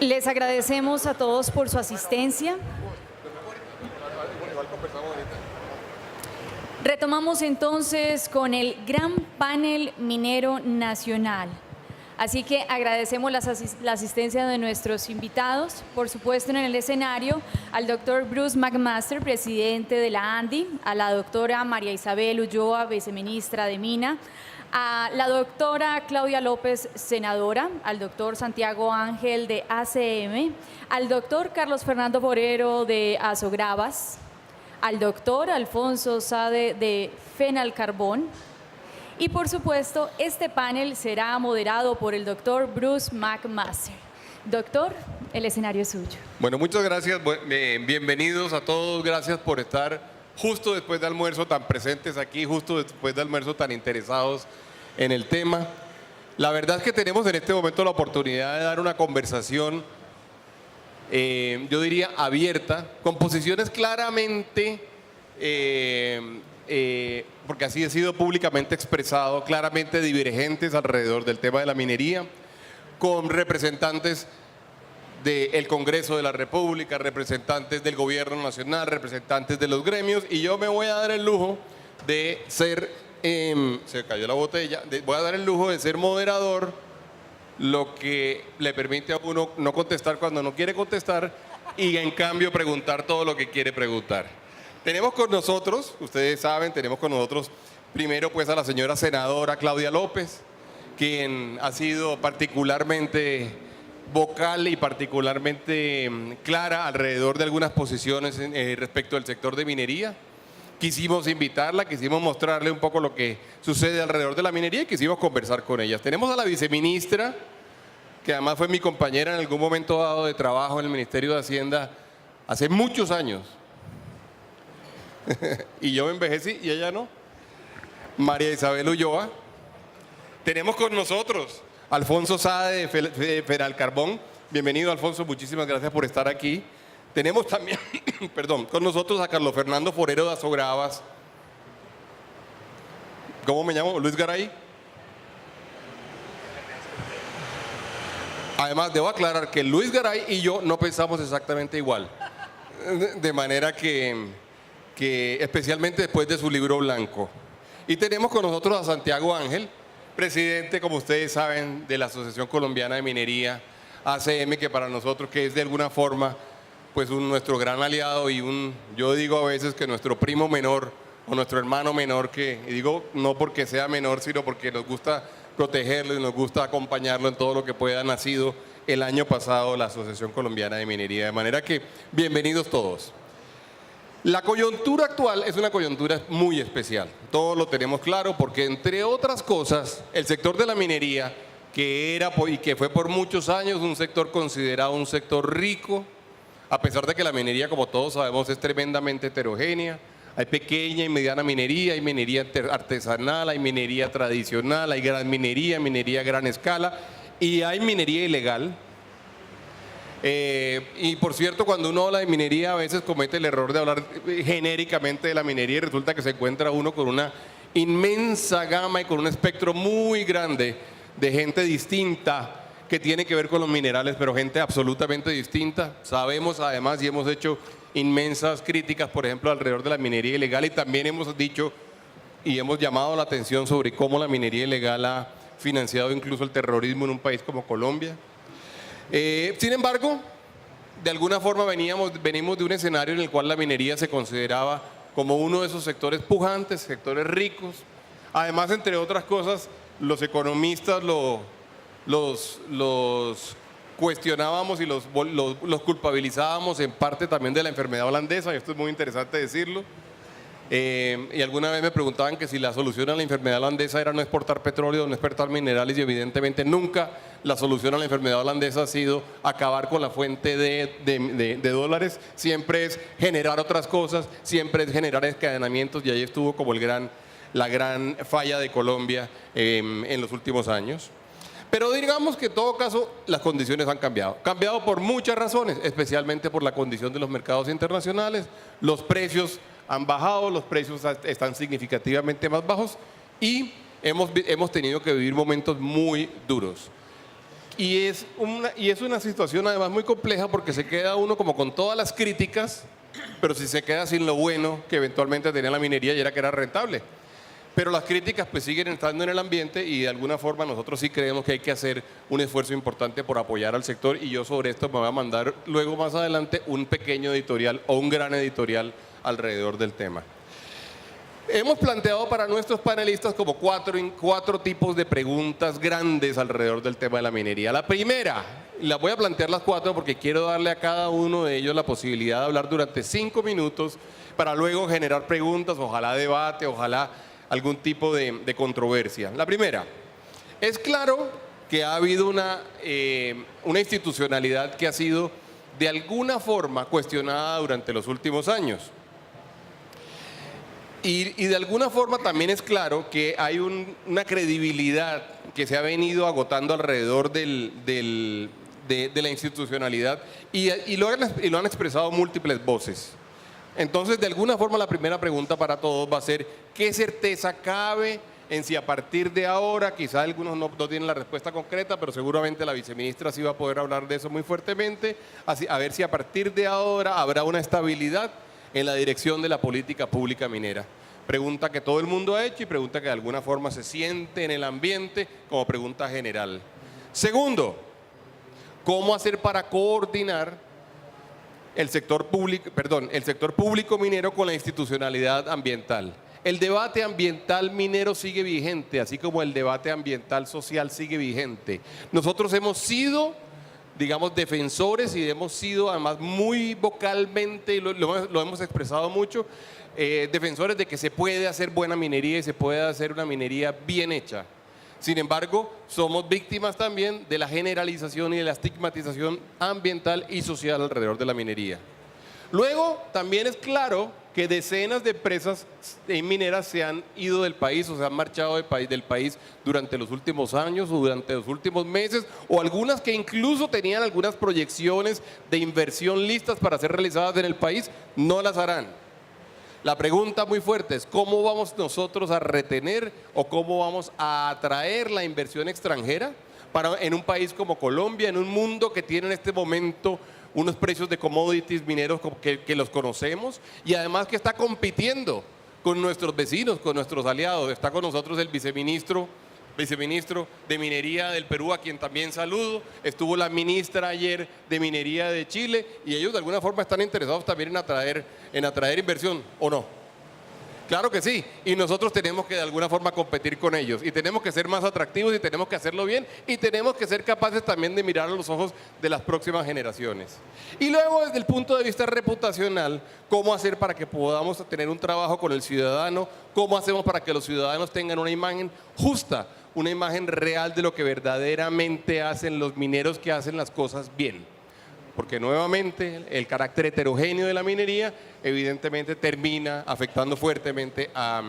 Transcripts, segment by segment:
Les agradecemos a todos por su asistencia. Retomamos entonces con el Gran Panel Minero Nacional. Así que agradecemos la asistencia de nuestros invitados, por supuesto en el escenario, al doctor Bruce McMaster, presidente de la ANDI, a la doctora María Isabel Ulloa, viceministra de Mina, a la doctora Claudia López, senadora, al doctor Santiago Ángel de ACM, al doctor Carlos Fernando Forero de Asogravas, al doctor Alfonso Sade de Fenalcarbón. Y por supuesto, este panel será moderado por el doctor Bruce McMaster. Doctor, el escenario es suyo. Bueno, muchas gracias. Bienvenidos a todos. Gracias por estar justo después de almuerzo, tan presentes aquí, justo después de almuerzo, tan interesados en el tema. La verdad es que tenemos en este momento la oportunidad de dar una conversación, yo diría, abierta, con posiciones claramente porque así ha sido públicamente expresado, claramente divergentes alrededor del tema de la minería, con representantes del Congreso de la República, representantes del Gobierno Nacional, representantes de los gremios, y yo me voy a dar el lujo de ser, se cayó la botella, voy a dar el lujo de ser moderador, lo que le permite a uno no contestar cuando no quiere contestar y en cambio preguntar todo lo que quiere preguntar. Tenemos con nosotros, ustedes saben, tenemos con nosotros primero pues a la señora senadora Claudia López, quien ha sido particularmente vocal y particularmente clara alrededor de algunas posiciones respecto del sector de minería. Quisimos invitarla, quisimos mostrarle un poco lo que sucede alrededor de la minería y quisimos conversar con ella. Tenemos a la viceministra, que además fue mi compañera en algún momento dado de trabajo en el Ministerio de Hacienda hace muchos años. Y yo me envejecí y ella no. María Isabel Ulloa. Tenemos con nosotros a Alfonso Sade de Fenalcarbón. Bienvenido, Alfonso, muchísimas gracias por estar aquí. Tenemos también perdón, con nosotros a Carlos Fernando Forero de Asogravas. ¿Cómo me llamo? Luis Garay. Además, debo aclarar que Luis Garay y yo no pensamos exactamente igual. De manera que especialmente después de su libro blanco. Y tenemos con nosotros a Santiago Ángel, presidente, como ustedes saben, de la Asociación Colombiana de Minería, ACM, que para nosotros que es de alguna forma pues nuestro gran aliado y yo digo a veces que nuestro primo menor o nuestro hermano menor, y digo no porque sea menor, sino porque nos gusta protegerlo y nos gusta acompañarlo en todo lo que pueda. Nacido el año pasado la Asociación Colombiana de Minería, de manera que bienvenidos todos. La coyuntura actual es una coyuntura muy especial, todos lo tenemos claro, porque entre otras cosas, el sector de la minería, que era y que fue por muchos años un sector considerado un sector rico, a pesar de que la minería, como todos sabemos, es tremendamente heterogénea. Hay pequeña y mediana minería, hay minería artesanal, hay minería tradicional, hay gran minería, minería a gran escala y hay minería ilegal. Y por cierto, cuando uno habla de minería a veces comete el error de hablar genéricamente de la minería y resulta que se encuentra uno con una inmensa gama y con un espectro muy grande de gente distinta que tiene que ver con los minerales, pero gente absolutamente distinta. Sabemos además y hemos hecho inmensas críticas, por ejemplo, alrededor de la minería ilegal, y también hemos dicho y hemos llamado la atención sobre cómo la minería ilegal ha financiado incluso el terrorismo en un país como Colombia. Sin embargo, de alguna forma venimos de un escenario en el cual la minería se consideraba como uno de esos sectores pujantes, sectores ricos. Además, entre otras cosas, los economistas los cuestionábamos y los culpabilizábamos en parte también de la enfermedad holandesa, y esto es muy interesante decirlo. Y alguna vez me preguntaban que si la solución a la enfermedad holandesa era no exportar petróleo, no exportar minerales, y evidentemente nunca la solución a la enfermedad holandesa ha sido acabar con la fuente de dólares, siempre es generar otras cosas, siempre es generar encadenamientos, y ahí estuvo como la gran falla de Colombia en los últimos años. Pero digamos que en todo caso las condiciones han cambiado por muchas razones, especialmente por la condición de los mercados internacionales. Los precios han bajado, los precios están significativamente más bajos y hemos tenido que vivir momentos muy duros. Y es una situación además muy compleja porque se queda uno como con todas las críticas, pero si se queda sin lo bueno que eventualmente tenía la minería y era que era rentable. Pero las críticas pues siguen estando en el ambiente y de alguna forma nosotros sí creemos que hay que hacer un esfuerzo importante por apoyar al sector, y yo sobre esto me voy a mandar luego más adelante un pequeño editorial o un gran editorial alrededor del tema. Hemos planteado para nuestros panelistas como cuatro tipos de preguntas grandes alrededor del tema de la minería. La primera, las voy a plantear las cuatro porque quiero darle a cada uno de ellos la posibilidad de hablar durante 5 minutos para luego generar preguntas, ojalá debate, ojalá algún tipo de controversia. La primera, es claro que ha habido una institucionalidad que ha sido de alguna forma cuestionada durante los últimos años. Y de alguna forma también es claro que hay una credibilidad que se ha venido agotando alrededor de la institucionalidad y lo han expresado múltiples voces. Entonces, de alguna forma, la primera pregunta para todos va a ser: ¿qué certeza cabe en si a partir de ahora, quizá algunos no tienen la respuesta concreta, pero seguramente la viceministra sí va a poder hablar de eso muy fuertemente, a ver si a partir de ahora habrá una estabilidad en la dirección de la política pública minera? Pregunta que todo el mundo ha hecho y pregunta que de alguna forma se siente en el ambiente como pregunta general. Segundo, ¿cómo hacer para coordinar el sector público minero con la institucionalidad ambiental? El debate ambiental minero sigue vigente, así como el debate ambiental social sigue vigente. Nosotros hemos sido, digamos, defensores y hemos sido además muy vocalmente, y lo hemos expresado mucho, defensores de que se puede hacer buena minería y se puede hacer una minería bien hecha. Sin embargo, somos víctimas también de la generalización y de la estigmatización ambiental y social alrededor de la minería. Luego, también es claro que decenas de empresas mineras se han ido del país o se han marchado del país durante los últimos años o durante los últimos meses, o algunas que incluso tenían algunas proyecciones de inversión listas para ser realizadas en el país, no las harán. La pregunta muy fuerte es: ¿cómo vamos nosotros a retener o cómo vamos a atraer la inversión extranjera en un país como Colombia, en un mundo que tiene en este momento unos precios de commodities mineros que los conocemos, y además que está compitiendo con nuestros vecinos, con nuestros aliados? Está con nosotros el viceministro de Minería del Perú, a quien también saludo. Estuvo la ministra ayer de Minería de Chile, y ellos de alguna forma están interesados también en atraer inversión, ¿o no? Claro que sí, y nosotros tenemos que de alguna forma competir con ellos, y tenemos que ser más atractivos, y tenemos que hacerlo bien, y tenemos que ser capaces también de mirar a los ojos de las próximas generaciones. Y luego, desde el punto de vista reputacional, ¿cómo hacer para que podamos tener un trabajo con el ciudadano? ¿Cómo hacemos para que los ciudadanos tengan una imagen justa, una imagen real de lo que verdaderamente hacen los mineros que hacen las cosas bien? Porque nuevamente el carácter heterogéneo de la minería evidentemente termina afectando fuertemente a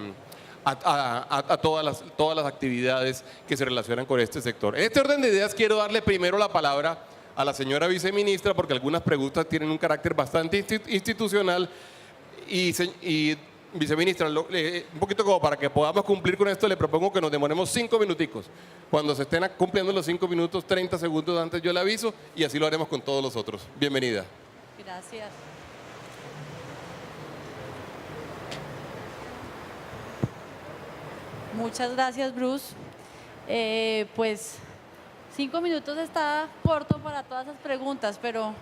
todas las actividades que se relacionan con este sector. En este orden de ideas quiero darle primero la palabra a la señora viceministra, porque algunas preguntas tienen un carácter bastante institucional, y viceministra, un poquito como para que podamos cumplir con esto, le propongo que nos demoremos 5 minuticos. Cuando se estén cumpliendo los 5 minutos, 30 segundos antes yo le aviso, y así lo haremos con todos los otros. Bienvenida. Gracias. Muchas gracias, Bruce. Pues 5 minutos está corto para todas esas preguntas, pero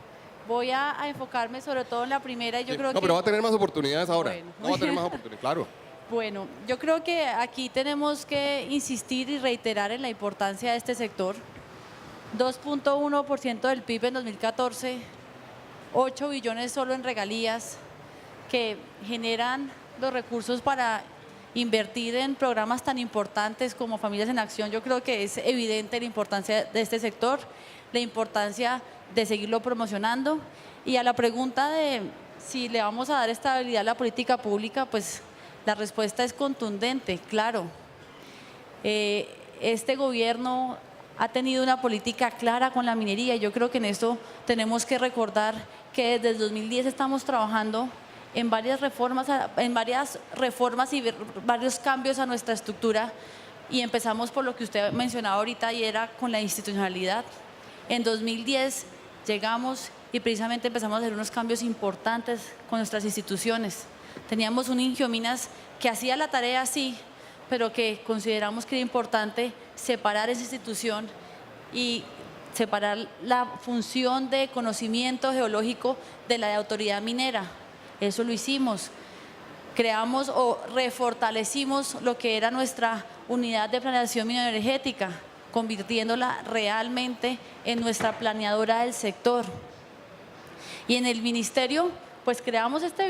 voy a enfocarme sobre todo en la primera, y yo creo que... No, pero va a tener más oportunidades ahora. Bueno. No va a tener más oportunidades, claro. Bueno, yo creo que aquí tenemos que insistir y reiterar en la importancia de este sector. 2.1% del PIB en 2014, 8 billones solo en regalías, que generan los recursos para invertir en programas tan importantes como Familias en Acción. Yo creo que es evidente la importancia de este sector, la importancia de seguirlo promocionando. Y a la pregunta de si le vamos a dar estabilidad a la política pública, pues la respuesta es contundente, claro. Este gobierno ha tenido una política clara con la minería, y yo creo que en esto tenemos que recordar que desde el 2010 estamos trabajando en varias reformas y varios cambios a nuestra estructura, y empezamos por lo que usted mencionaba ahorita, y era con la institucionalidad. En 2010 llegamos y precisamente empezamos a hacer unos cambios importantes con nuestras instituciones. Teníamos un Ingiominas que hacía la tarea sí, pero que consideramos que era importante separar esa institución y separar la función de conocimiento geológico de la de autoridad minera. Eso lo hicimos. Creamos o refortalecimos lo que era nuestra unidad de planeación mineroenergética, convirtiéndola realmente en nuestra planeadora del sector. Y en el ministerio, pues creamos este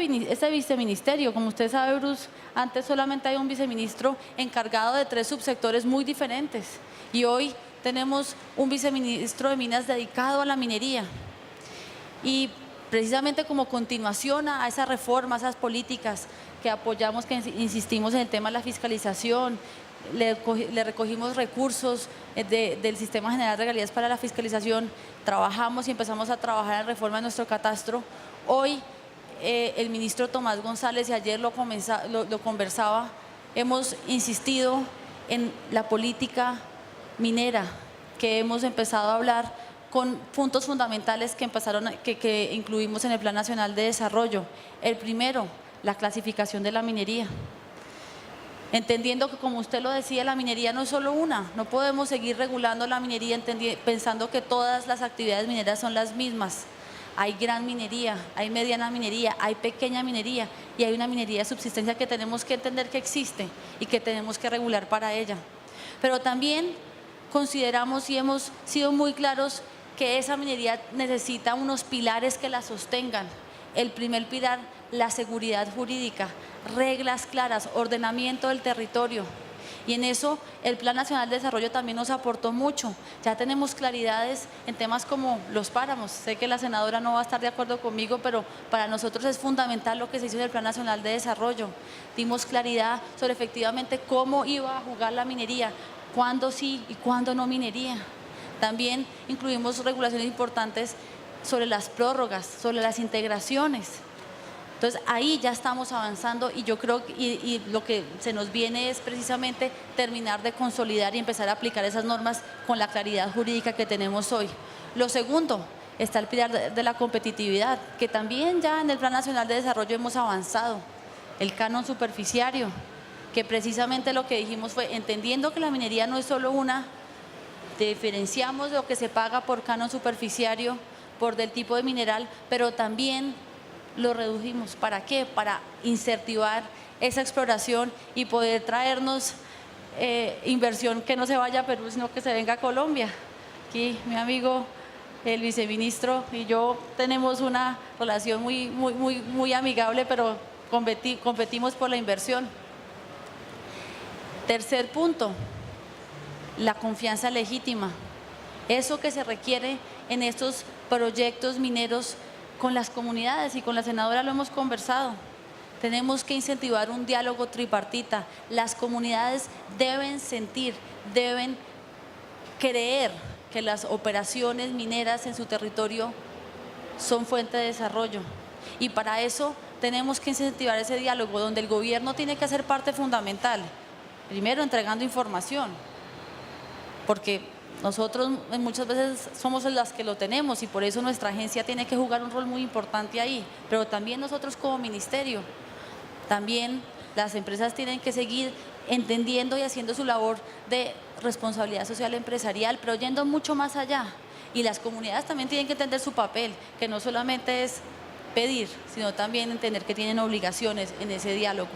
viceministerio. Como usted sabe, Bruce, antes solamente hay un viceministro encargado de 3 subsectores muy diferentes. Y hoy tenemos un viceministro de Minas dedicado a la minería. Y precisamente como continuación a esa reforma, a esas políticas que apoyamos, que insistimos en el tema de la fiscalización, le recogimos recursos del Sistema General de Regalías para la fiscalización, trabajamos y empezamos a trabajar en la reforma de nuestro catastro. Hoy el ministro Tomás González, y ayer lo conversaba, hemos insistido en la política minera, que hemos empezado a hablar con puntos fundamentales que incluimos en el Plan Nacional de Desarrollo. El primero, la clasificación de la minería. Entendiendo que, como usted lo decía, la minería no es solo una. No podemos seguir regulando la minería pensando que todas las actividades mineras son las mismas. Hay gran minería, hay mediana minería, hay pequeña minería y hay una minería de subsistencia que tenemos que entender que existe y que tenemos que regular para ella. Pero también consideramos y hemos sido muy claros que esa minería necesita unos pilares que la sostengan. El primer pilar, la seguridad jurídica, reglas claras, ordenamiento del territorio. Y en eso el Plan Nacional de Desarrollo también nos aportó mucho. Ya tenemos claridades en temas como los páramos. Sé que la senadora no va a estar de acuerdo conmigo, pero para nosotros es fundamental lo que se hizo en el Plan Nacional de Desarrollo. Dimos claridad sobre efectivamente cómo iba a jugar la minería, cuándo sí y cuándo no minería. También incluimos regulaciones importantes sobre las prórrogas, sobre las integraciones. Entonces ahí ya estamos avanzando y yo creo que y lo que se nos viene es precisamente terminar de consolidar y empezar a aplicar esas normas con la claridad jurídica que tenemos hoy. Lo segundo, está el pilar de la competitividad, que también ya en el Plan Nacional de Desarrollo hemos avanzado. El canon superficiario, que precisamente lo que dijimos fue, entendiendo que la minería no es solo una, diferenciamos lo que se paga por canon superficiario, por del tipo de mineral, pero también lo redujimos. ¿Para qué? Para incentivar esa exploración y poder traernos inversión que no se vaya a Perú, sino que se venga a Colombia. Aquí mi amigo, el viceministro y yo tenemos una relación muy amigable, pero competimos por la inversión. Tercer punto, la confianza legítima. Eso que se requiere en estos proyectos mineros con las comunidades, y con la senadora lo hemos conversado. Tenemos que incentivar un diálogo tripartita. Las comunidades deben sentir, deben creer que las operaciones mineras en su territorio son fuente de desarrollo. Y para eso tenemos que incentivar ese diálogo donde el gobierno tiene que ser parte fundamental. Primero, entregando información, porque nosotros muchas veces somos las que lo tenemos y por eso nuestra agencia tiene que jugar un rol muy importante ahí, pero también nosotros como ministerio, también las empresas tienen que seguir entendiendo y haciendo su labor de responsabilidad social empresarial, pero yendo mucho más allá. Y las comunidades también tienen que entender su papel, que no solamente es pedir, sino también entender que tienen obligaciones en ese diálogo.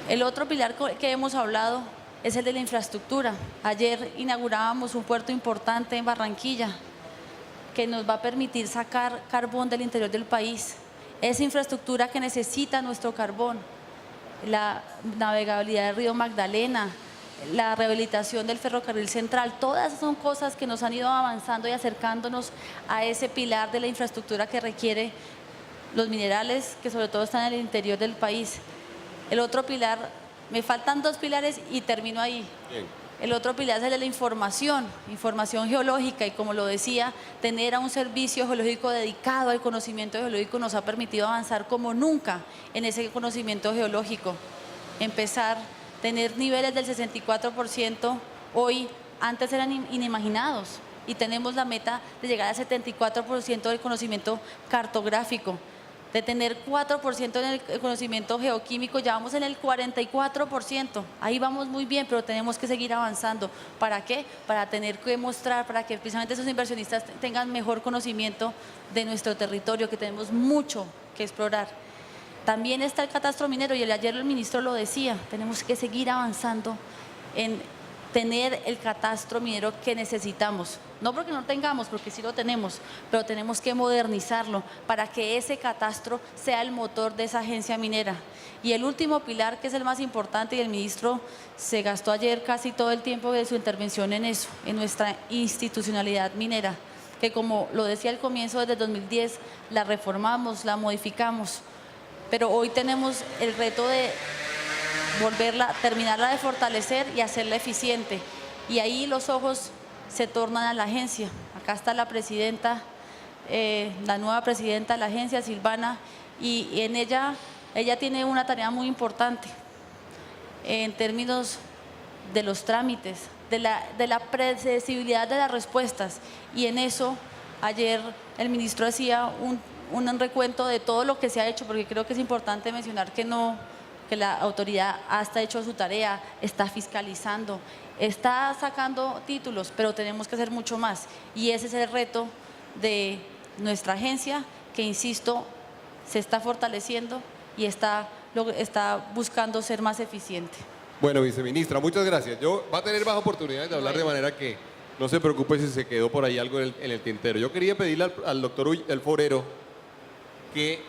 El otro pilar que hemos hablado es el de la infraestructura. Ayer inaugurábamos un puerto importante en Barranquilla que nos va a permitir sacar carbón del interior del país. Esa infraestructura que necesita nuestro carbón, la navegabilidad del río Magdalena, la rehabilitación del ferrocarril central, todas son cosas que nos han ido avanzando y acercándonos a ese pilar de la infraestructura que requiere los minerales, que sobre todo están en el interior del país. El otro pilar, me faltan 2 pilares y termino ahí. Bien. El otro pilar es el de la información geológica, y como lo decía, tener a un servicio geológico dedicado al conocimiento geológico nos ha permitido avanzar como nunca en ese conocimiento geológico. Empezar, tener niveles del 64%, hoy, antes eran inimaginados. y tenemos la meta de llegar al 74% del conocimiento cartográfico, de tener 4% en el conocimiento geoquímico, ya vamos en el 44%. Ahí vamos muy bien, pero tenemos que seguir avanzando. ¿Para qué? Para tener que mostrar, para que precisamente esos inversionistas tengan mejor conocimiento de nuestro territorio, que tenemos mucho que explorar. También está el catastro minero, y ayer el ministro lo decía, tenemos que seguir avanzando en tener el catastro minero que necesitamos. No porque no tengamos, porque sí lo tenemos, pero tenemos que modernizarlo para que ese catastro sea el motor de esa agencia minera. Y el último pilar, que es el más importante, y el ministro se gastó ayer casi todo el tiempo de su intervención en eso, en nuestra institucionalidad minera, que como lo decía al comienzo, desde el 2010 la reformamos, la modificamos, pero hoy tenemos el reto de terminarla de fortalecer y hacerla eficiente. Y ahí los ojos se tornan a la agencia. Acá está la presidenta, la nueva presidenta de la agencia, Silvana, y en ella tiene una tarea muy importante en términos de los trámites, de la predecibilidad de las respuestas. Y en eso, ayer el ministro hacía un recuento de todo lo que se ha hecho, porque creo que es importante mencionar que la autoridad hasta hecho su tarea, está fiscalizando, está sacando títulos, pero tenemos que hacer mucho más. Y ese es el reto de nuestra agencia, que insisto, se está fortaleciendo y está buscando ser más eficiente. Bueno, viceministra, muchas gracias. Va a tener más oportunidades de hablar, de manera que no se preocupe si se quedó por ahí algo en el tintero. Yo quería pedirle al doctor El Forero que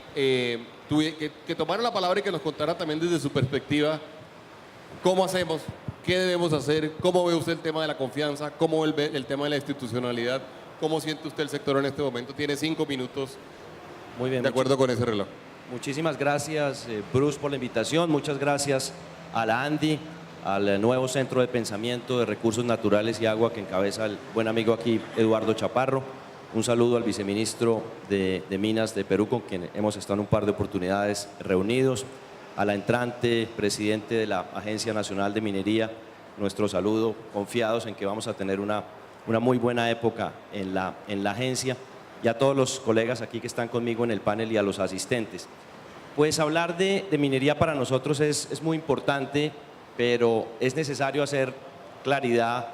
tomara la palabra y que nos contara también desde su perspectiva cómo hacemos, qué debemos hacer, cómo ve usted el tema de la confianza, cómo ve el tema de la institucionalidad, cómo siente usted el sector en este momento. Tiene 5 minutos. Muy bien, de acuerdo con ese reloj. Muchísimas gracias, Bruce, por la invitación. Muchas gracias a la ANDI, al nuevo Centro de Pensamiento de Recursos Naturales y Agua que encabeza el buen amigo aquí, Eduardo Chaparro. Un saludo al viceministro de Minas de Perú, con quien hemos estado en un par de oportunidades reunidos. A la entrante presidente de la Agencia Nacional de Minería, nuestro saludo, confiados en que vamos a tener una muy buena época en la agencia. Y a todos los colegas aquí que están conmigo en el panel y a los asistentes. Pues hablar de minería para nosotros es muy importante, pero es necesario hacer claridad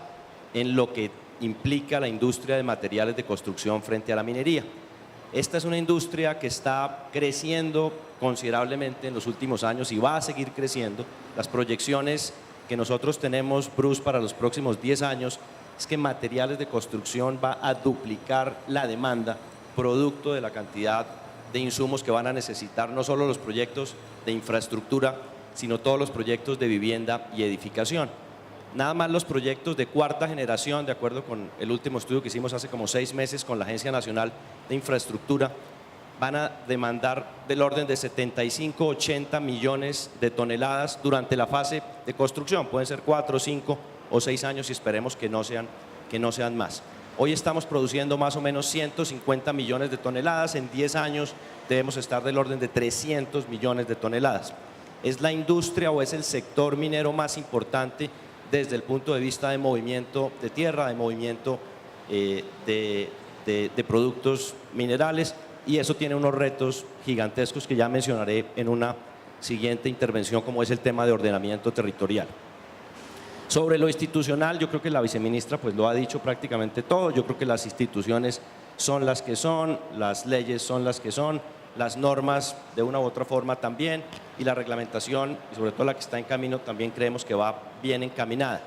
en lo que implica la industria de materiales de construcción frente a la minería. Esta es una industria que está creciendo considerablemente en los últimos años y va a seguir creciendo. Las proyecciones que nosotros tenemos, Bruce, para los próximos 10 años es que materiales de construcción va a duplicar la demanda producto de la cantidad de insumos que van a necesitar no solo los proyectos de infraestructura, sino todos los proyectos de vivienda y edificación. Nada más los proyectos de cuarta generación, de acuerdo con el último estudio que hicimos hace como 6 meses con la Agencia Nacional de Infraestructura, van a demandar del orden de 75-80 millones de toneladas durante la fase de construcción. Pueden ser 4, 5 o 6 años y esperemos que no sean más. Hoy estamos produciendo más o menos 150 millones de toneladas, en 10 años debemos estar del orden de 300 millones de toneladas. Es la industria o es el sector minero más importante desde el punto de vista de movimiento de tierra, de movimiento de productos minerales, y eso tiene unos retos gigantescos que ya mencionaré en una siguiente intervención, como es el tema de ordenamiento territorial. Sobre lo institucional, yo creo que la viceministra pues lo ha dicho prácticamente todo. Yo creo que las instituciones son las que son, las leyes son las que son, las normas de una u otra forma también, y la reglamentación, y sobre todo la que está en camino, también creemos que va bien encaminada.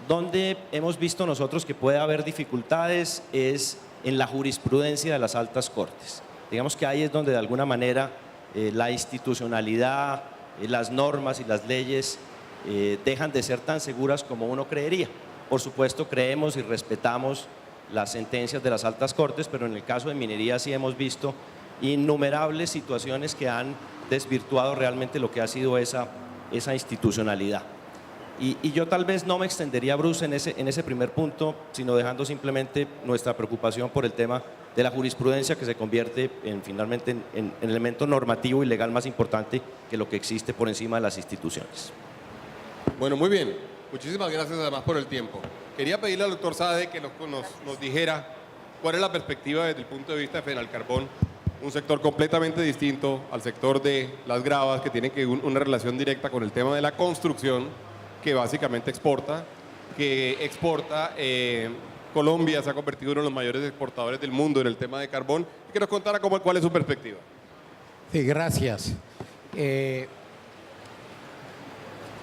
Donde hemos visto nosotros que puede haber dificultades es en la jurisprudencia de las altas cortes. Digamos que ahí es donde de alguna manera la institucionalidad, las normas y las leyes dejan de ser tan seguras como uno creería. Por supuesto, creemos y respetamos las sentencias de las altas cortes, pero en el caso de minería sí hemos visto innumerables situaciones que han desvirtuado realmente lo que ha sido esa institucionalidad. Y yo tal vez no me extendería, Bruce, en ese primer punto, sino dejando simplemente nuestra preocupación por el tema de la jurisprudencia, que se convierte finalmente en el elemento normativo y legal más importante que lo que existe por encima de las instituciones. Bueno, muy bien. Muchísimas gracias además por el tiempo. Quería pedirle al doctor Sade que nos dijera cuál es la perspectiva desde el punto de vista de Fenalcarbón, un sector completamente distinto al sector de las gravas, que tiene una relación directa con el tema de la construcción, que básicamente exporta, Colombia se ha convertido en uno de los mayores exportadores del mundo en el tema de carbón, y que nos contara cuál es su perspectiva. Sí, gracias.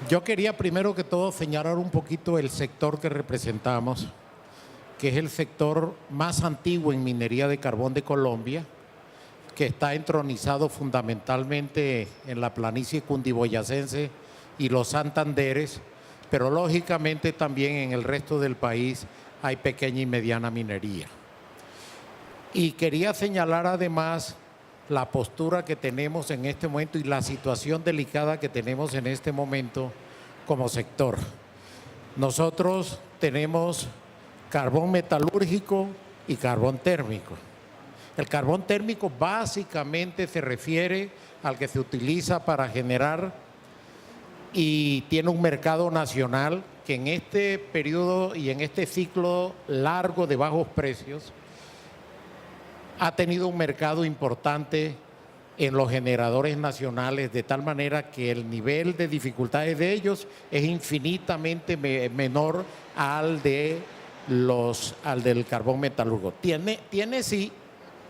Yo quería primero que todo señalar un poquito el sector que representamos, que es el sector más antiguo en minería de carbón de Colombia, que está entronizado fundamentalmente en la planicie cundiboyacense y los Santanderes, pero lógicamente también en el resto del país hay pequeña y mediana minería. Y quería señalar además la postura que tenemos en este momento y la situación delicada que tenemos en este momento como sector. Nosotros tenemos carbón metalúrgico y carbón térmico. El carbón térmico básicamente se refiere al que se utiliza para generar y tiene un mercado nacional que en este periodo y en este ciclo largo de bajos precios ha tenido un mercado importante en los generadores nacionales, de tal manera que el nivel de dificultades de ellos es infinitamente menor al del carbón metalúrgico. Tiene sí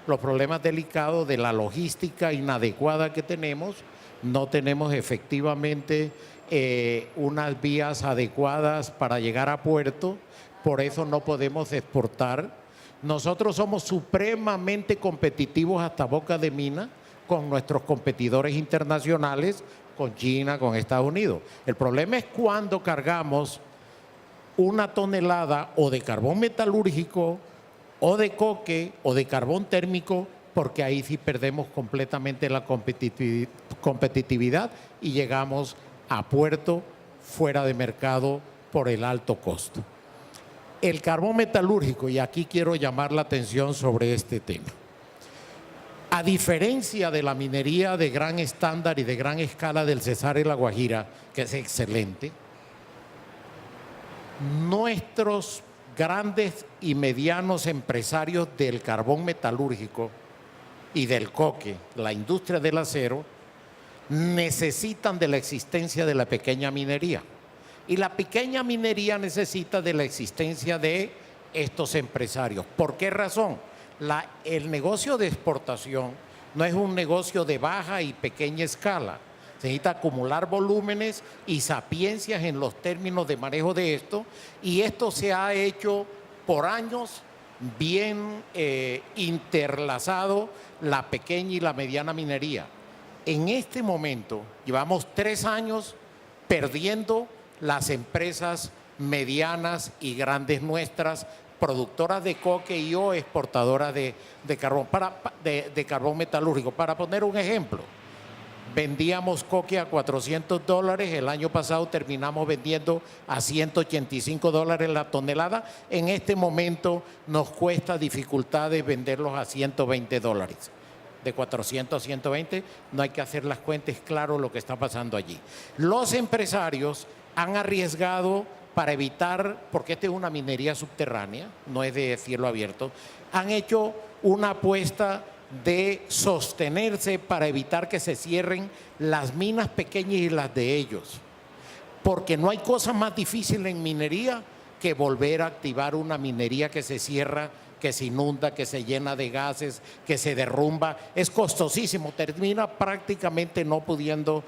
los problemas delicados de la logística inadecuada que tenemos. No tenemos efectivamente unas vías adecuadas para llegar a puerto, por eso no podemos exportar. Nosotros somos supremamente competitivos hasta boca de mina con nuestros competidores internacionales, con China, con Estados Unidos. El problema es cuando cargamos una tonelada o de carbón metalúrgico o de coque o de carbón térmico, porque ahí sí perdemos completamente la competitividad y llegamos a puerto fuera de mercado por el alto costo. El carbón metalúrgico, y aquí quiero llamar la atención sobre este tema. A diferencia de la minería de gran estándar y de gran escala del Cesar y La Guajira, que es excelente, nuestros grandes y medianos empresarios del carbón metalúrgico y del coque, la industria del acero, necesitan de la existencia de la pequeña minería. Y la pequeña minería necesita de la existencia de estos empresarios. ¿Por qué razón? El negocio de exportación no es un negocio de baja y pequeña escala. Se necesita acumular volúmenes y sapiencias en los términos de manejo de esto, y esto se ha hecho por años bien interlazado la pequeña y la mediana minería. En este momento llevamos 3 años perdiendo las empresas medianas y grandes nuestras, productoras de coque y o exportadoras de carbón metalúrgico. Para poner un ejemplo, vendíamos coque a $400, el año pasado terminamos vendiendo a $185 la tonelada. En este momento nos cuesta dificultades venderlos a $120. De 400 a 120, no hay que hacer las cuentas, claro lo que está pasando allí. Los empresarios han arriesgado para evitar, porque esta es una minería subterránea, no es de cielo abierto, han hecho una apuesta de sostenerse para evitar que se cierren las minas pequeñas y las de ellos. Porque no hay cosa más difícil en minería que volver a activar una minería que se cierra, que se inunda, que se llena de gases, que se derrumba. Es costosísimo, termina prácticamente no pudiéndose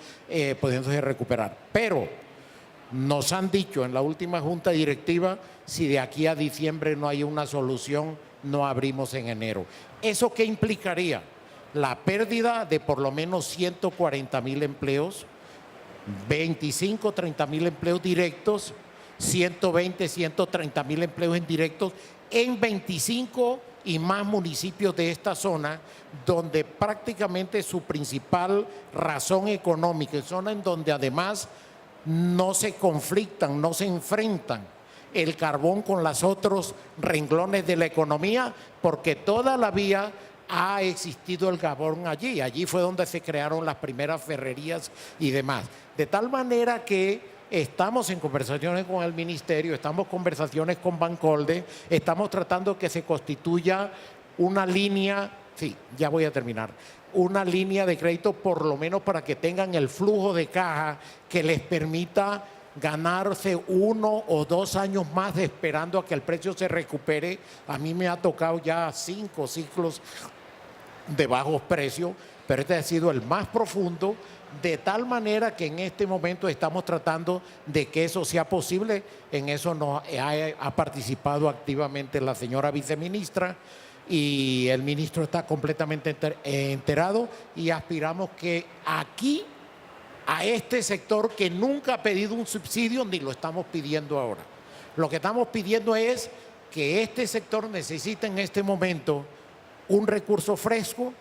recuperar. Pero nos han dicho en la última junta directiva, si de aquí a diciembre no hay una solución, no abrimos en enero. ¿Eso qué implicaría? La pérdida de por lo menos 140,000 empleos, 25, 30,000 empleos directos, 120, 130,000 empleos indirectos en 25 y más municipios de esta zona, donde prácticamente su principal razón económica, es zona en donde además no se conflictan, no se enfrentan el carbón con los otros renglones de la economía, porque toda la vida ha existido el carbón allí. Allí fue donde se crearon las primeras ferrerías y demás. De tal manera que Estamos en conversaciones con el ministerio, estamos en conversaciones con Bancolde, estamos tratando que se constituya una línea, sí, ya voy a terminar, una línea de crédito por lo menos para que tengan el flujo de caja que les permita ganarse 1 o 2 años más de esperando a que el precio se recupere. A mí me ha tocado ya 5 ciclos de bajos precios, pero este ha sido el más profundo, de tal manera que en este momento estamos tratando de que eso sea posible. En eso nos ha participado activamente la señora viceministra y el ministro está completamente enterado, y aspiramos que aquí, a este sector que nunca ha pedido un subsidio ni lo estamos pidiendo ahora. Lo que estamos pidiendo es que este sector necesita en este momento un recurso fresco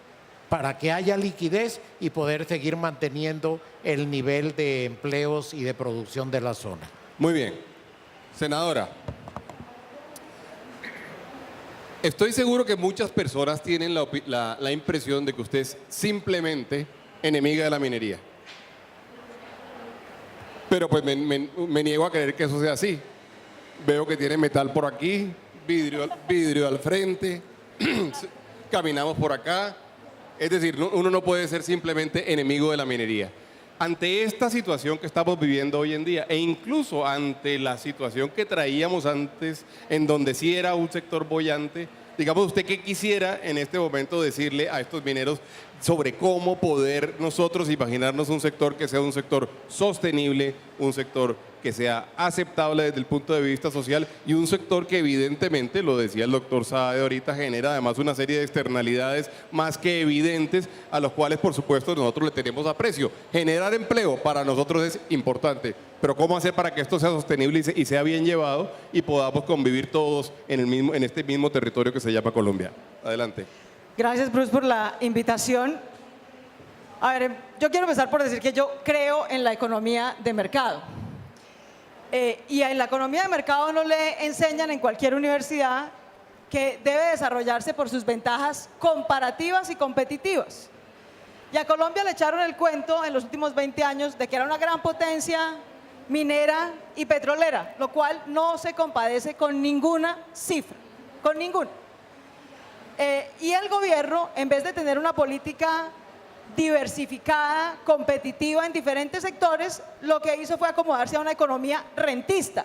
para que haya liquidez y poder seguir manteniendo el nivel de empleos y de producción de la zona. Muy bien. Senadora, estoy seguro que muchas personas tienen la impresión de que usted es simplemente enemiga de la minería. Pero pues me niego a creer que eso sea así. Veo que tiene metal por aquí, vidrio al frente, caminamos por acá. Es decir, uno no puede ser simplemente enemigo de la minería. Ante esta situación que estamos viviendo hoy en día, e incluso ante la situación que traíamos antes, en donde sí era un sector boyante, digamos, ¿usted qué quisiera en este momento decirle a estos mineros sobre cómo poder nosotros imaginarnos un sector que sea un sector sostenible, un sector que sea aceptable desde el punto de vista social y un sector que evidentemente, lo decía el doctor Saade ahorita, genera además una serie de externalidades más que evidentes a los cuales por supuesto nosotros le tenemos aprecio? Generar empleo para nosotros es importante, pero ¿cómo hacer para que esto sea sostenible y sea bien llevado y podamos convivir todos en este mismo territorio que se llama Colombia? Adelante. Gracias, Bruce, por la invitación. A ver, yo quiero empezar por decir que yo creo en la economía de mercado. Y en la economía de mercado no le enseñan en cualquier universidad que debe desarrollarse por sus ventajas comparativas y competitivas. Y a Colombia le echaron el cuento en los últimos 20 años de que era una gran potencia minera y petrolera, lo cual no se compadece con ninguna cifra, con ninguna. Y el gobierno, en vez de tener una política diversificada, competitiva en diferentes sectores, lo que hizo fue acomodarse a una economía rentista,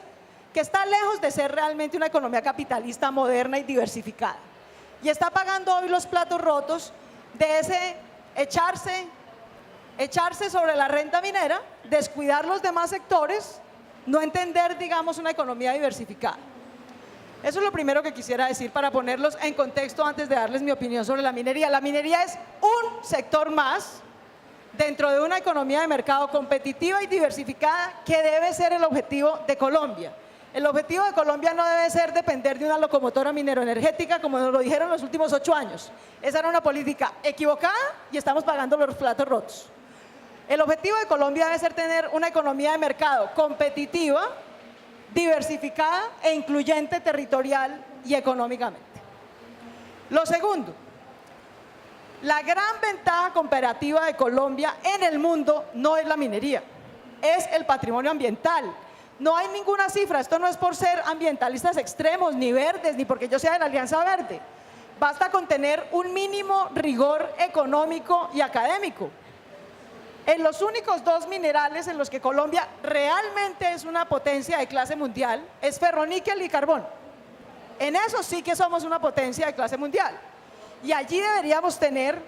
que está lejos de ser realmente una economía capitalista moderna y diversificada. Y está pagando hoy los platos rotos de ese echarse sobre la renta minera, descuidar los demás sectores, no entender, digamos, una economía diversificada. Eso es lo primero que quisiera decir para ponerlos en contexto antes de darles mi opinión sobre la minería. La minería es un sector más dentro de una economía de mercado competitiva y diversificada que debe ser el objetivo de Colombia. El objetivo de Colombia no debe ser depender de una locomotora mineroenergética como nos lo dijeron los últimos 8 años. Esa era una política equivocada y estamos pagando los platos rotos. El objetivo de Colombia debe ser tener una economía de mercado competitiva, diversificada e incluyente territorial y económicamente. Lo segundo, la gran ventaja comparativa de Colombia en el mundo no es la minería, es el patrimonio ambiental. No hay ninguna cifra, esto no es por ser ambientalistas extremos, ni verdes, ni porque yo sea de la Alianza Verde. Basta con tener un mínimo rigor económico y académico. En los únicos 2 minerales en los que Colombia realmente es una potencia de clase mundial es ferroníquel y carbón. En eso sí que somos una potencia de clase mundial. Y allí deberíamos tener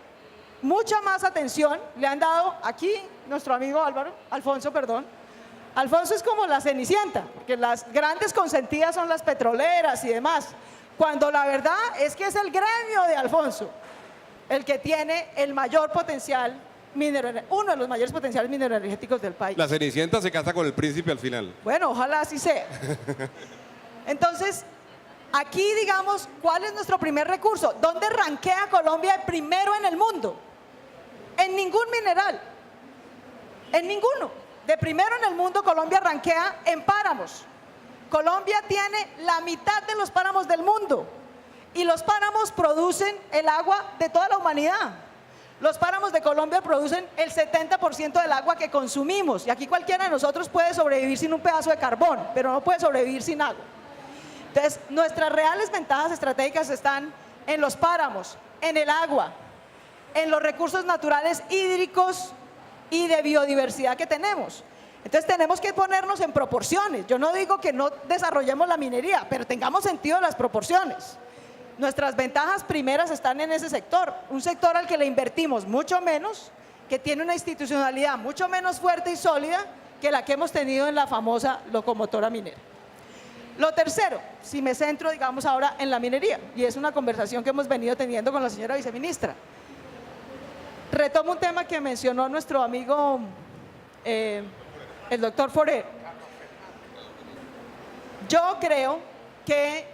mucha más atención. Le han dado aquí nuestro amigo Alfonso, Alfonso es como la Cenicienta, porque las grandes consentidas son las petroleras y demás, cuando la verdad es que es el gremio de Alfonso el que tiene el mayor potencial uno de los mayores potenciales mineroenergéticos del país. La Cenicienta se casa con el príncipe al final. Bueno, ojalá así sea. Entonces, aquí digamos, ¿cuál es nuestro primer recurso? ¿Dónde rankea Colombia de primero en el mundo? En ningún mineral, en ninguno. De primero en el mundo Colombia rankea en páramos. Colombia tiene la mitad de los páramos del mundo y los páramos producen el agua de toda la humanidad. Los páramos de Colombia producen el 70% del agua que consumimos. Y aquí cualquiera de nosotros puede sobrevivir sin un pedazo de carbón, pero no puede sobrevivir sin agua. Entonces, nuestras reales ventajas estratégicas están en los páramos, en el agua, en los recursos naturales hídricos y de biodiversidad que tenemos. Entonces tenemos que ponernos en proporciones. Yo no digo que no desarrollemos la minería, pero tengamos sentido de las proporciones. Nuestras ventajas primeras están en ese sector, un sector al que le invertimos mucho menos, que tiene una institucionalidad mucho menos fuerte y sólida que la que hemos tenido en la famosa locomotora minera. Lo tercero, si me centro, digamos, ahora en la minería, y es una conversación que hemos venido teniendo con la señora viceministra. Retomo un tema que mencionó nuestro amigo, el doctor Forero. Yo creo que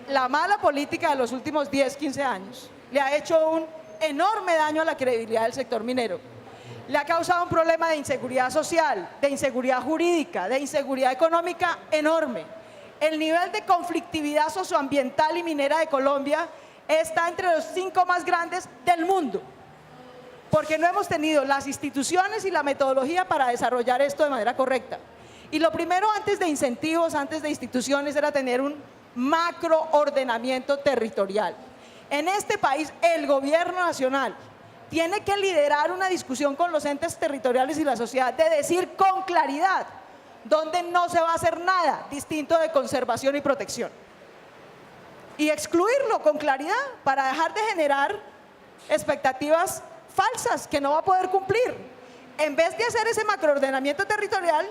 la mala política de los últimos 10, 15 años le ha hecho un enorme daño a la credibilidad del sector minero. Le ha causado un problema de inseguridad social, de inseguridad jurídica, de inseguridad económica enorme. El nivel de conflictividad socioambiental y minera de Colombia está entre los 5 más grandes del mundo, porque no hemos tenido las instituciones y la metodología para desarrollar esto de manera correcta. Y lo primero, antes de incentivos, antes de instituciones, era tener un macroordenamiento territorial. En este país, el gobierno nacional tiene que liderar una discusión con los entes territoriales y la sociedad de decir con claridad dónde no se va a hacer nada distinto de conservación y protección. Y excluirlo con claridad para dejar de generar expectativas falsas que no va a poder cumplir. En vez de hacer ese macroordenamiento territorial,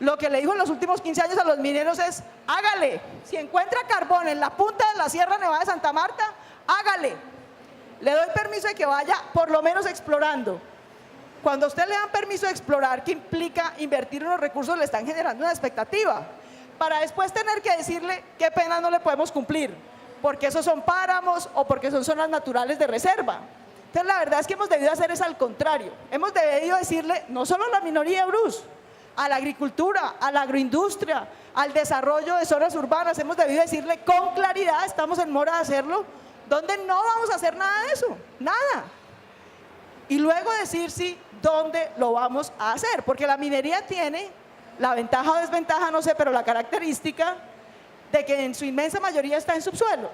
lo que le dijo en los últimos 15 años a los mineros es: hágale, si encuentra carbón en la punta de la Sierra Nevada de Santa Marta, hágale. Le doy permiso de que vaya por lo menos explorando. Cuando a usted le dan permiso de explorar, que implica invertir unos recursos, le están generando una expectativa, para después tener que decirle qué pena no le podemos cumplir, porque esos son páramos o porque son zonas naturales de reserva. Entonces la verdad es que hemos debido hacer es al contrario. Hemos debido decirle no solo a la minoría, Bruce, a la agricultura, a la agroindustria, al desarrollo de zonas urbanas, hemos debido decirle con claridad, estamos en mora de hacerlo, donde no vamos a hacer nada de eso, nada. Y luego decir sí, dónde lo vamos a hacer, porque la minería tiene la ventaja o desventaja, no sé, pero la característica de que en su inmensa mayoría está en subsuelo.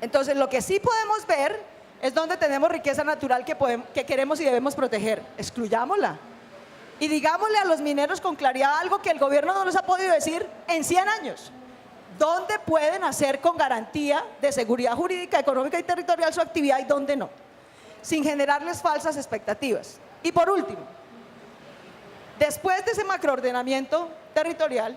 Entonces lo que sí podemos ver es donde tenemos riqueza natural que queremos y debemos proteger. Excluyámosla. Y digámosle a los mineros con claridad algo que el gobierno no les ha podido decir en 100 años. ¿Dónde pueden hacer con garantía de seguridad jurídica, económica y territorial su actividad y dónde no? Sin generarles falsas expectativas. Y por último, después de ese macroordenamiento territorial,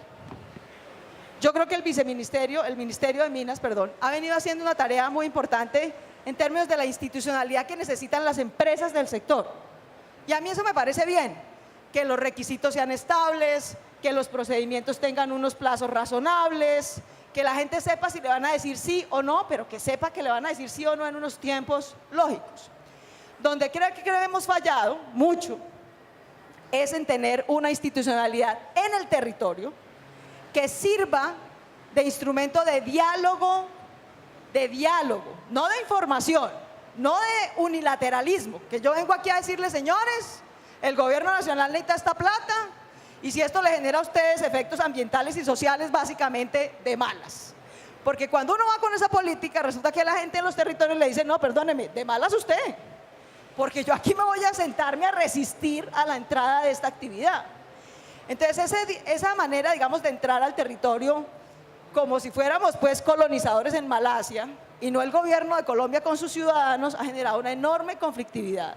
yo creo que el Ministerio de Minas, ha venido haciendo una tarea muy importante en términos de la institucionalidad que necesitan las empresas del sector. Y a mí eso me parece bien, que los requisitos sean estables, que los procedimientos tengan unos plazos razonables, que la gente sepa si le van a decir sí o no, pero que sepa que le van a decir sí o no en unos tiempos lógicos. Donde creo que hemos fallado mucho es en tener una institucionalidad en el territorio que sirva de instrumento de diálogo, no de información, no de unilateralismo, que yo vengo aquí a decirles, señores, el gobierno nacional necesita esta plata y si esto le genera a ustedes efectos ambientales y sociales básicamente de malas. Porque cuando uno va con esa política resulta que la gente en los territorios le dice, no, perdóneme, de malas usted, porque yo aquí me voy a sentarme a resistir a la entrada de esta actividad. Entonces esa manera, digamos, de entrar al territorio como si fuéramos pues colonizadores en Malasia y no el gobierno de Colombia con sus ciudadanos, ha generado una enorme conflictividad.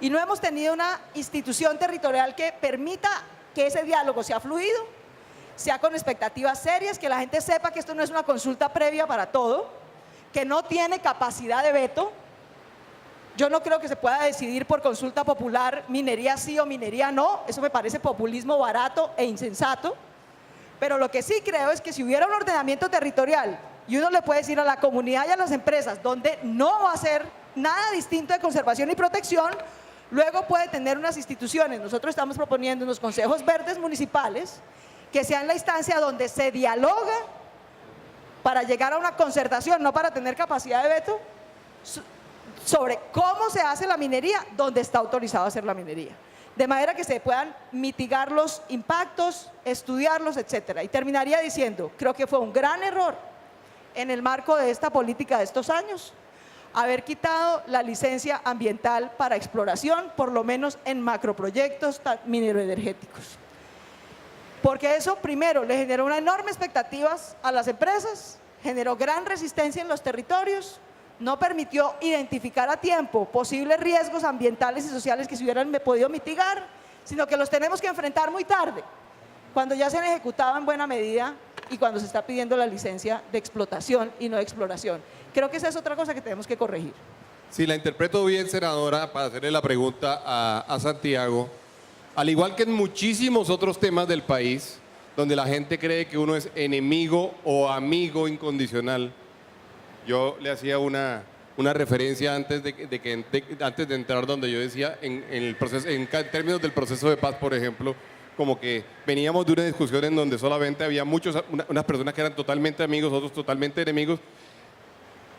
Y no hemos tenido una institución territorial que permita que ese diálogo sea fluido, sea con expectativas serias, que la gente sepa que esto no es una consulta previa para todo, que no tiene capacidad de veto. Yo no creo que se pueda decidir por consulta popular minería sí o minería no, eso me parece populismo barato e insensato. Pero lo que sí creo es que si hubiera un ordenamiento territorial y uno le puede decir a la comunidad y a las empresas donde no va a ser nada distinto de conservación y protección, luego puede tener unas instituciones. Nosotros estamos proponiendo unos consejos verdes municipales que sean la instancia donde se dialoga para llegar a una concertación, no para tener capacidad de veto, sobre cómo se hace la minería, donde está autorizado hacer la minería. De manera que se puedan mitigar los impactos, estudiarlos, etcétera. Y terminaría diciendo, creo que fue un gran error en el marco de esta política de estos años, haber quitado la licencia ambiental para exploración, por lo menos en macroproyectos mineroenergéticos. Porque eso, primero, le generó una enorme expectativas a las empresas, generó gran resistencia en los territorios, no permitió identificar a tiempo posibles riesgos ambientales y sociales que se hubieran podido mitigar, sino que los tenemos que enfrentar muy tarde, cuando ya se han ejecutado en buena medida y cuando se está pidiendo la licencia de explotación y no de exploración. Creo que esa es otra cosa que tenemos que corregir. Si la interpreto bien, senadora, para hacerle la pregunta a Santiago, al igual que en muchísimos otros temas del país, donde la gente cree que uno es enemigo o amigo incondicional, yo le hacía una referencia antes de entrar, donde yo decía en términos del proceso de paz, por ejemplo, como que veníamos de una discusión en donde solamente había unas personas que eran totalmente amigos, otros totalmente enemigos.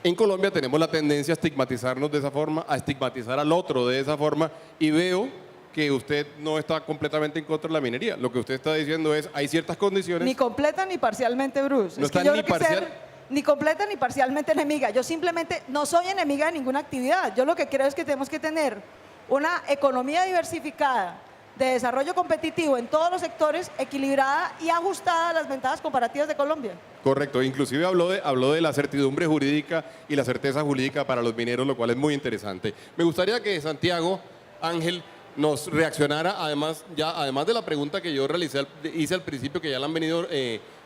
En Colombia tenemos la tendencia a estigmatizarnos de esa forma, a estigmatizar al otro de esa forma, y veo que usted no está completamente en contra de la minería. Lo que usted está diciendo es, hay ciertas condiciones... Ni completa ni parcialmente, Bruce. No Es que está yo ni creo que parcial... ni completa ni parcialmente enemiga. Yo simplemente no soy enemiga de ninguna actividad. Yo lo que creo es que tenemos que tener una economía diversificada, de desarrollo competitivo en todos los sectores, equilibrada y ajustada a las ventajas comparativas de Colombia. Correcto, inclusive habló de la certidumbre jurídica y la certeza jurídica para los mineros, lo cual es muy interesante. Me gustaría que Santiago Ángel nos reaccionara, además de la pregunta que yo hice al principio, que ya la han venido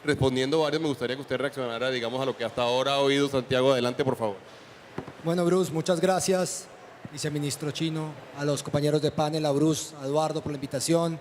respondiendo varios, me gustaría que usted reaccionara, digamos, a lo que hasta ahora ha oído. Santiago, adelante, por favor. Bueno, Bruce, muchas gracias, viceministro Chino, a los compañeros de panel, a Bruce, a Eduardo por la invitación,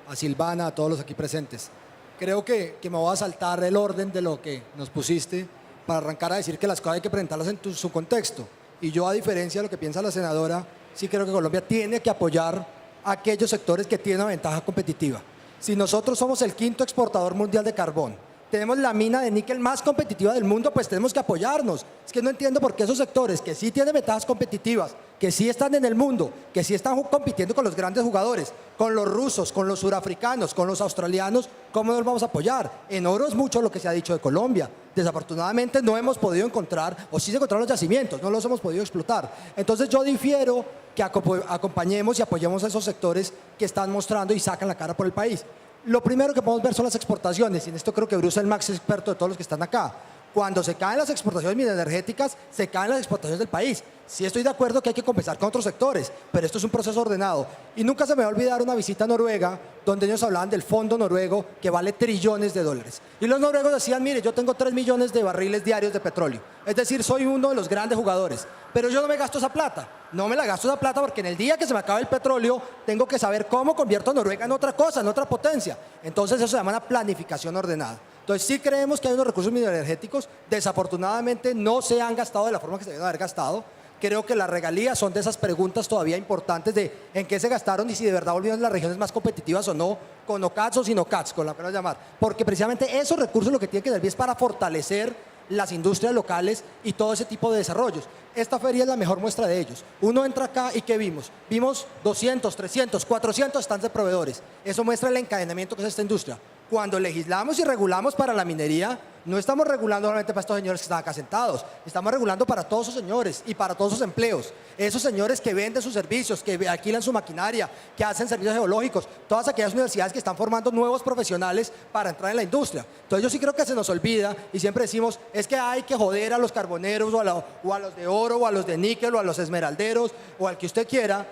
a Silvana, a todos los aquí presentes. Creo que me voy a saltar el orden de lo que nos pusiste para arrancar a decir que las cosas hay que presentarlas en su contexto. Y yo, a diferencia de lo que piensa la senadora, sí creo que Colombia tiene que apoyar a aquellos sectores que tienen una ventaja competitiva. Si nosotros somos el quinto exportador mundial de carbón, tenemos la mina de níquel más competitiva del mundo, pues tenemos que apoyarnos. Es que no entiendo por qué esos sectores que sí tienen ventajas competitivas, que sí están en el mundo, que sí están compitiendo con los grandes jugadores, con los rusos, con los surafricanos, con los australianos, ¿cómo nos vamos a apoyar? En oro es mucho lo que se ha dicho de Colombia. Desafortunadamente no hemos podido encontrar, o sí se encontraron los yacimientos, no los hemos podido explotar. Entonces yo difiero que acompañemos y apoyemos a esos sectores que están mostrando y sacan la cara por el país. Lo primero que podemos ver son las exportaciones, y en esto creo que Bruce es el más experto de todos los que están acá. Cuando se caen las exportaciones mineroenergéticas, se caen las exportaciones del país. Sí estoy de acuerdo que hay que compensar con otros sectores, pero esto es un proceso ordenado. Y nunca se me va a olvidar una visita a Noruega, donde ellos hablaban del fondo noruego que vale trillones de dólares. Y los noruegos decían, mire, yo tengo 3 millones de barriles diarios de petróleo. Es decir, soy uno de los grandes jugadores. Pero yo no me gasto esa plata. No me la gasto esa plata porque en el día que se me acabe el petróleo, tengo que saber cómo convierto a Noruega en otra cosa, en otra potencia. Entonces eso se llama una planificación ordenada. Entonces sí creemos que hay unos recursos mineroenergéticos, desafortunadamente no se han gastado de la forma que se deben haber gastado. Creo que las regalías son de esas preguntas todavía importantes de en qué se gastaron y si de verdad volvieron las regiones más competitivas o no, con OCATS o sin OCATS, con la que nos llamar. Porque precisamente esos recursos lo que tienen que servir es para fortalecer las industrias locales y todo ese tipo de desarrollos. Esta feria es la mejor muestra de ellos. Uno entra acá y ¿qué vimos? Vimos 200, 300, 400 stands de proveedores. Eso muestra el encadenamiento que es esta industria. Cuando legislamos y regulamos para la minería, no estamos regulando solamente para estos señores que están acá sentados, estamos regulando para todos esos señores y para todos esos empleos. Esos señores que venden sus servicios, que alquilan su maquinaria, que hacen servicios geológicos, todas aquellas universidades que están formando nuevos profesionales para entrar en la industria. Entonces yo sí creo que se nos olvida y siempre decimos, es que hay que joder a los carboneros o a los de oro o a los de níquel o a los esmeralderos o al que usted quiera,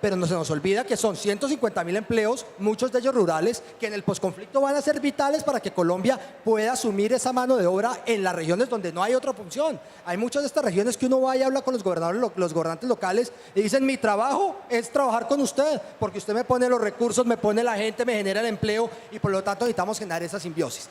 pero no se nos olvida que son 150.000 empleos, muchos de ellos rurales, que en el posconflicto van a ser vitales para que Colombia pueda asumir esa mano de obra en las regiones donde no hay otra función. Hay muchas de estas regiones que uno va y habla con los gobernantes locales y dicen, mi trabajo es trabajar con usted, porque usted me pone los recursos, me pone la gente, me genera el empleo y por lo tanto necesitamos generar esa simbiosis.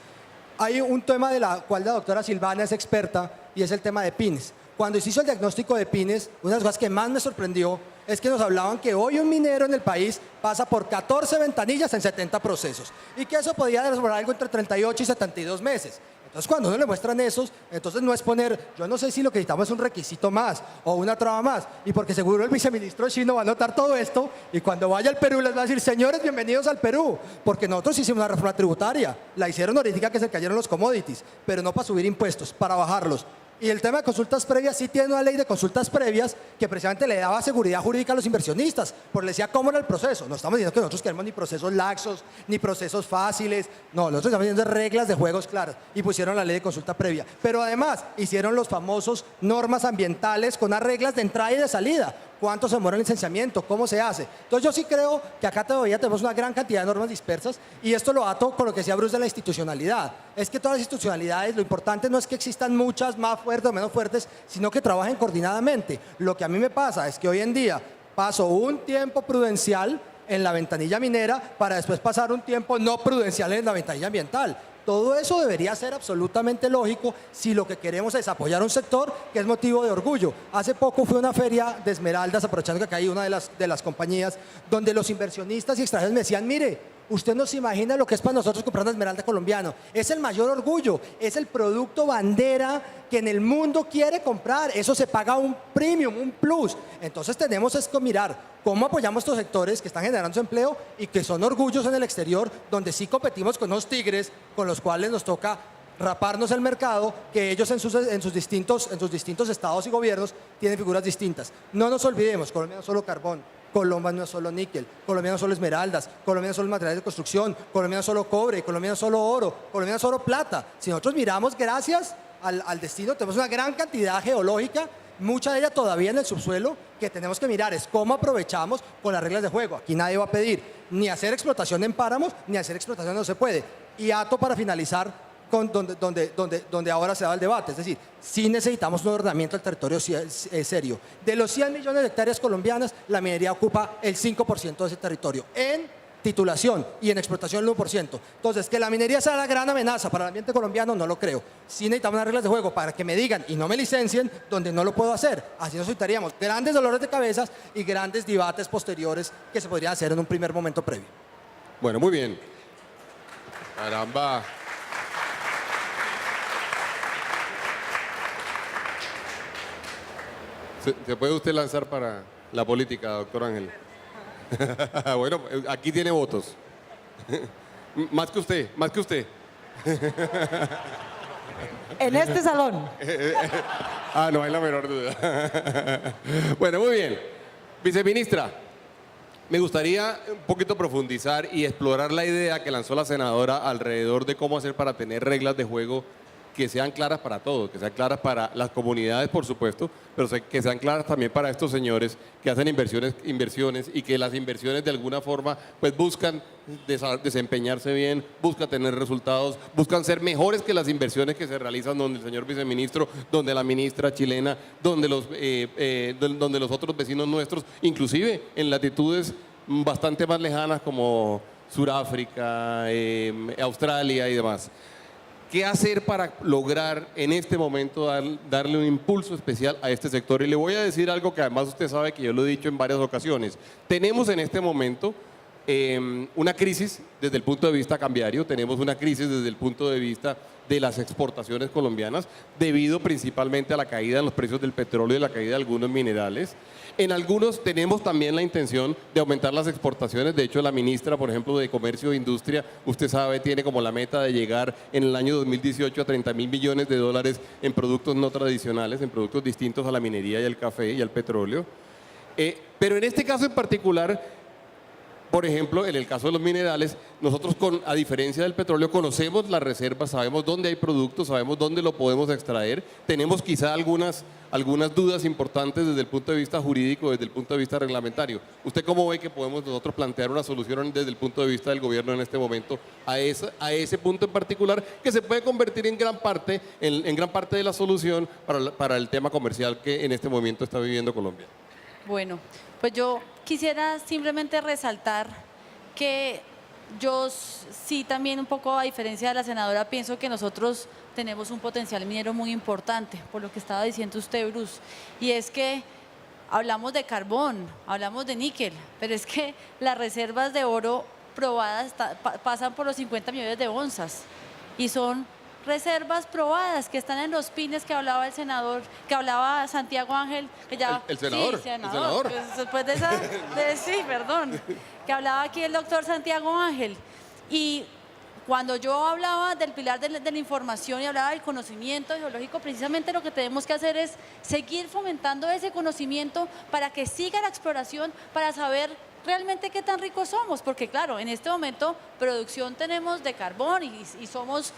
Hay un tema de la cual la doctora Silvana es experta y es el tema de Pines. Cuando se hizo el diagnóstico de Pines, una de las cosas que más me sorprendió es que nos hablaban que hoy un minero en el país pasa por 14 ventanillas en 70 procesos y que eso podía demorar algo entre 38 y 72 meses. Entonces, cuando uno le muestran esos, entonces no es poner, yo no sé si lo que necesitamos es un requisito más o una traba más, y porque seguro el viceministro chino va a notar todo esto, y cuando vaya al Perú les va a decir, señores, bienvenidos al Perú, porque nosotros hicimos una reforma tributaria, la hicieron ahorita que se cayeron los commodities, pero no para subir impuestos, para bajarlos. Y el tema de consultas previas, sí tiene una ley de consultas previas que precisamente le daba seguridad jurídica a los inversionistas, porque le decía cómo era el proceso. No estamos diciendo que nosotros queremos ni procesos laxos, ni procesos fáciles, no, nosotros estamos diciendo reglas de juegos claras, y pusieron la ley de consulta previa. Pero además hicieron los famosos normas ambientales con unas reglas de entrada y de salida. ¿Cuánto se demora el licenciamiento? ¿Cómo se hace? Entonces yo sí creo que acá todavía tenemos una gran cantidad de normas dispersas, y esto lo ato con lo que decía Bruce de la institucionalidad. Es que todas las institucionalidades, lo importante no es que existan muchas más fuertes o menos fuertes, sino que trabajen coordinadamente. Lo que a mí me pasa es que hoy en día paso un tiempo prudencial en la ventanilla minera para después pasar un tiempo no prudencial en la ventanilla ambiental. Todo eso debería ser absolutamente lógico si lo que queremos es apoyar un sector que es motivo de orgullo. Hace poco fue una feria de esmeraldas, aprovechando que acá hay una de las compañías, donde los inversionistas y extranjeros me decían, mire, usted no se imagina lo que es para nosotros comprar una esmeralda colombiano. Es el mayor orgullo, es el producto bandera que en el mundo quiere comprar. Eso se paga un premium, un plus. Entonces tenemos que mirar cómo apoyamos estos sectores que están generando su empleo y que son orgullos en el exterior, donde sí competimos con unos tigres con los cuales nos toca raparnos el mercado, que ellos en sus distintos estados y gobiernos tienen figuras distintas. No nos olvidemos, Colombia no es solo carbón, Colombia no es solo níquel, Colombia no es solo esmeraldas, Colombia no es solo materiales de construcción, Colombia no es solo cobre, Colombia no es solo oro, Colombia no es solo plata. Si nosotros miramos, gracias al destino, tenemos una gran cantidad geológica, mucha de ella todavía en el subsuelo, que tenemos que mirar es cómo aprovechamos con las reglas de juego. Aquí nadie va a pedir ni hacer explotación en páramos, ni hacer explotación no se puede. Y ato para finalizar con donde ahora se da el debate, es decir, sí necesitamos un ordenamiento del territorio serio. De los 100 millones de hectáreas colombianas, la minería ocupa el 5% de ese territorio en titulación y en explotación el 1%. Entonces, que la minería sea la gran amenaza para el ambiente colombiano, no lo creo. Sí necesitamos unas reglas de juego para que me digan y no me licencien donde no lo puedo hacer. Así nos evitaríamos grandes dolores de cabezas y grandes debates posteriores que se podrían hacer en un primer momento previo. Bueno, muy bien. Caramba. ¿Se puede usted lanzar para la política, doctor Ángel? Bueno, aquí tiene votos. Más que usted, más que usted. En este salón. No hay la menor duda. Bueno, muy bien. Viceministra, me gustaría un poquito profundizar y explorar la idea que lanzó la senadora alrededor de cómo hacer para tener reglas de juego que sean claras para todos, que sean claras para las comunidades, por supuesto, pero que sean claras también para estos señores que hacen inversiones y que las inversiones de alguna forma pues buscan desempeñarse bien, buscan tener resultados, buscan ser mejores que las inversiones que se realizan donde el señor viceministro, donde la ministra chilena, donde los otros vecinos nuestros, inclusive en latitudes bastante más lejanas como Sudáfrica, Australia y demás. ¿Qué hacer para lograr en este momento darle un impulso especial a este sector? Y le voy a decir algo que además usted sabe que yo lo he dicho en varias ocasiones. Tenemos en este momento una crisis desde el punto de vista cambiario, tenemos una crisis desde el punto de vista de las exportaciones colombianas, debido principalmente a la caída en los precios del petróleo y la caída de algunos minerales. En algunos tenemos también la intención de aumentar las exportaciones. De hecho, la ministra, por ejemplo, de Comercio e Industria, usted sabe, tiene como la meta de llegar en el año 2018 a 30.000 millones de dólares en productos no tradicionales, en productos distintos a la minería y al café y al petróleo. Pero en este caso en particular, por ejemplo, en el caso de los minerales, nosotros a diferencia del petróleo conocemos las reservas, sabemos dónde hay productos, sabemos dónde lo podemos extraer, tenemos quizá algunas dudas importantes desde el punto de vista jurídico, desde el punto de vista reglamentario. ¿Usted cómo ve que podemos nosotros plantear una solución desde el punto de vista del gobierno en este momento a ese punto en particular que se puede convertir en gran parte de la solución para el tema comercial que en este momento está viviendo Colombia? Bueno, pues yo quisiera simplemente resaltar que yo sí también un poco a diferencia de la senadora pienso que nosotros tenemos un potencial minero muy importante, por lo que estaba diciendo usted, Bruce, y es que hablamos de carbón, hablamos de níquel, pero es que las reservas de oro probadas pasan por los 50 millones de onzas y son reservas probadas que están en los pines que hablaba el senador, que hablaba Santiago Ángel, que ya El senador, sí, el senador. Pues después de esa, sí, perdón, que hablaba aquí el doctor Santiago Ángel. Y cuando yo hablaba del pilar de la información y hablaba del conocimiento geológico, precisamente lo que tenemos que hacer es seguir fomentando ese conocimiento para que siga la exploración, para saber realmente qué tan ricos somos, porque claro, en este momento producción tenemos de carbón y somos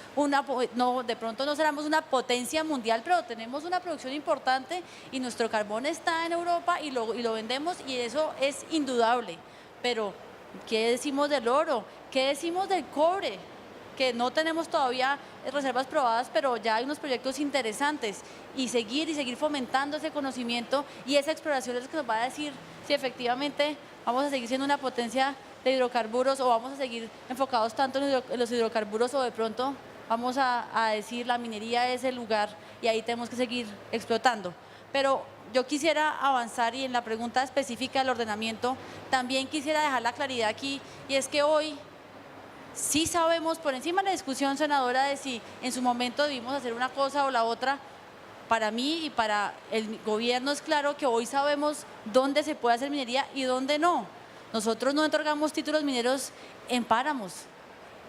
no, de pronto no seremos una potencia mundial, pero tenemos una producción importante y nuestro carbón está en Europa y lo vendemos y eso es indudable. Pero, ¿qué decimos del oro? ¿Qué decimos del cobre? Que no tenemos todavía reservas probadas, pero ya hay unos proyectos interesantes y seguir fomentando ese conocimiento y esa exploración es lo que nos va a decir si efectivamente vamos a seguir siendo una potencia de hidrocarburos o vamos a seguir enfocados tanto en los hidrocarburos o de pronto vamos a decir la minería es el lugar y ahí tenemos que seguir explotando. Pero yo quisiera avanzar y en la pregunta específica del ordenamiento también quisiera dejar la claridad aquí y es que hoy sí sabemos, por encima de la discusión, senadora, de si en su momento debimos hacer una cosa o la otra, para mí y para el gobierno es claro que hoy sabemos dónde se puede hacer minería y dónde no. Nosotros no otorgamos títulos mineros en páramos.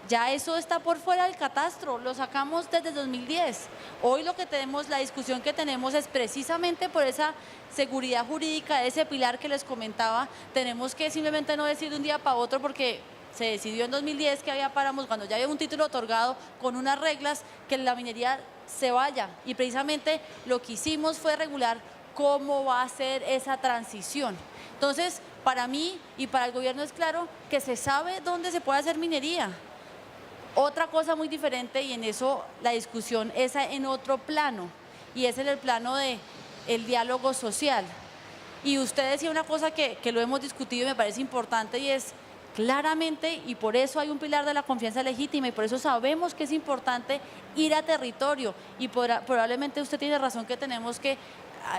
Ya eso está por fuera del catastro, lo sacamos desde 2010. Hoy lo que tenemos, la discusión que tenemos es precisamente por esa seguridad jurídica, ese pilar que les comentaba. Tenemos que simplemente no decir de un día para otro porque se decidió en 2010 que había páramos, cuando ya había un título otorgado con unas reglas que la minería se vaya. Y precisamente lo que hicimos fue regular cómo va a ser esa transición. Entonces, para mí y para el gobierno es claro que se sabe dónde se puede hacer minería. Otra cosa muy diferente, y en eso la discusión es en otro plano, y es en el plano del diálogo social. Y usted decía una cosa que lo hemos discutido y me parece importante, y es claramente, y por eso hay un pilar de la confianza legítima, y por eso sabemos que es importante ir a territorio, y probablemente usted tiene razón que tenemos que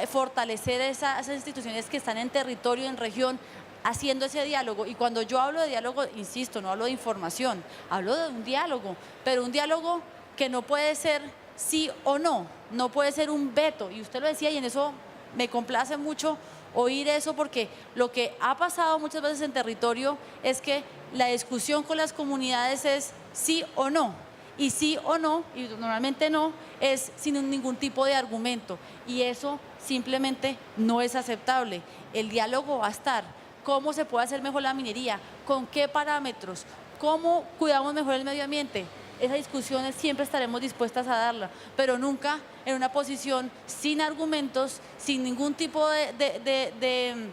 fortalecer esas instituciones que están en territorio, en región, haciendo ese diálogo. Y cuando yo hablo de diálogo, insisto, no hablo de información, hablo de un diálogo, pero un diálogo que no puede ser sí o no, no puede ser un veto, y usted lo decía, y en eso me complace mucho oír eso, porque lo que ha pasado muchas veces en territorio es que la discusión con las comunidades es sí o no, y sí o no, y normalmente no, es sin ningún tipo de argumento, y eso simplemente no es aceptable. El diálogo va a estar. ¿Cómo se puede hacer mejor la minería? ¿Con qué parámetros? ¿Cómo cuidamos mejor el medio ambiente? Esas discusiones siempre estaremos dispuestas a darla, pero nunca en una posición sin argumentos, sin ningún tipo de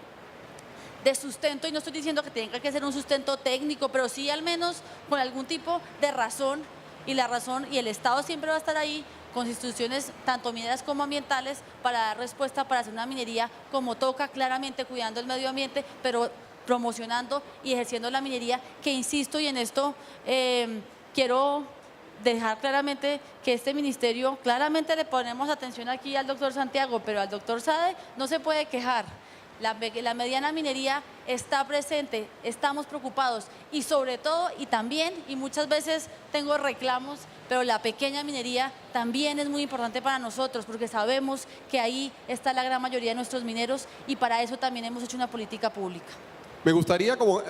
sustento, y no estoy diciendo que tenga que ser un sustento técnico, pero sí al menos con algún tipo de razón, y la razón, y el Estado siempre va a estar ahí con instituciones tanto mineras como ambientales para dar respuesta, para hacer una minería como toca, claramente cuidando el medio ambiente, pero promocionando y ejerciendo la minería, que insisto, y en esto quiero dejar claramente que este ministerio, claramente le ponemos atención aquí al doctor Santiago, pero al doctor Sade no se puede quejar. La mediana minería está presente, estamos preocupados, y sobre todo, y también, y muchas veces tengo reclamos, pero la pequeña minería también es muy importante para nosotros, porque sabemos que ahí está la gran mayoría de nuestros mineros, y para eso también hemos hecho una política pública. Me gustaría como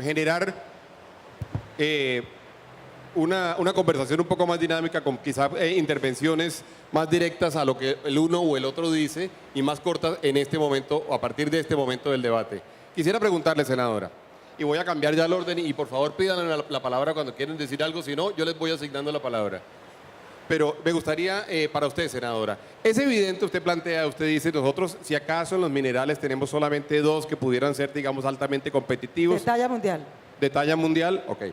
generar una conversación un poco más dinámica, con quizás intervenciones más directas a lo que el uno o el otro dice y más cortas en este momento o a partir de este momento del debate. Quisiera preguntarle, senadora, y voy a cambiar ya el orden, y por favor pídanme la palabra cuando quieren decir algo, si no, yo les voy asignando la palabra. Pero me gustaría, para usted, senadora, es evidente, usted plantea, usted dice, nosotros si acaso en los minerales tenemos solamente dos que pudieran ser, digamos, altamente competitivos. De talla mundial. De talla mundial, ok.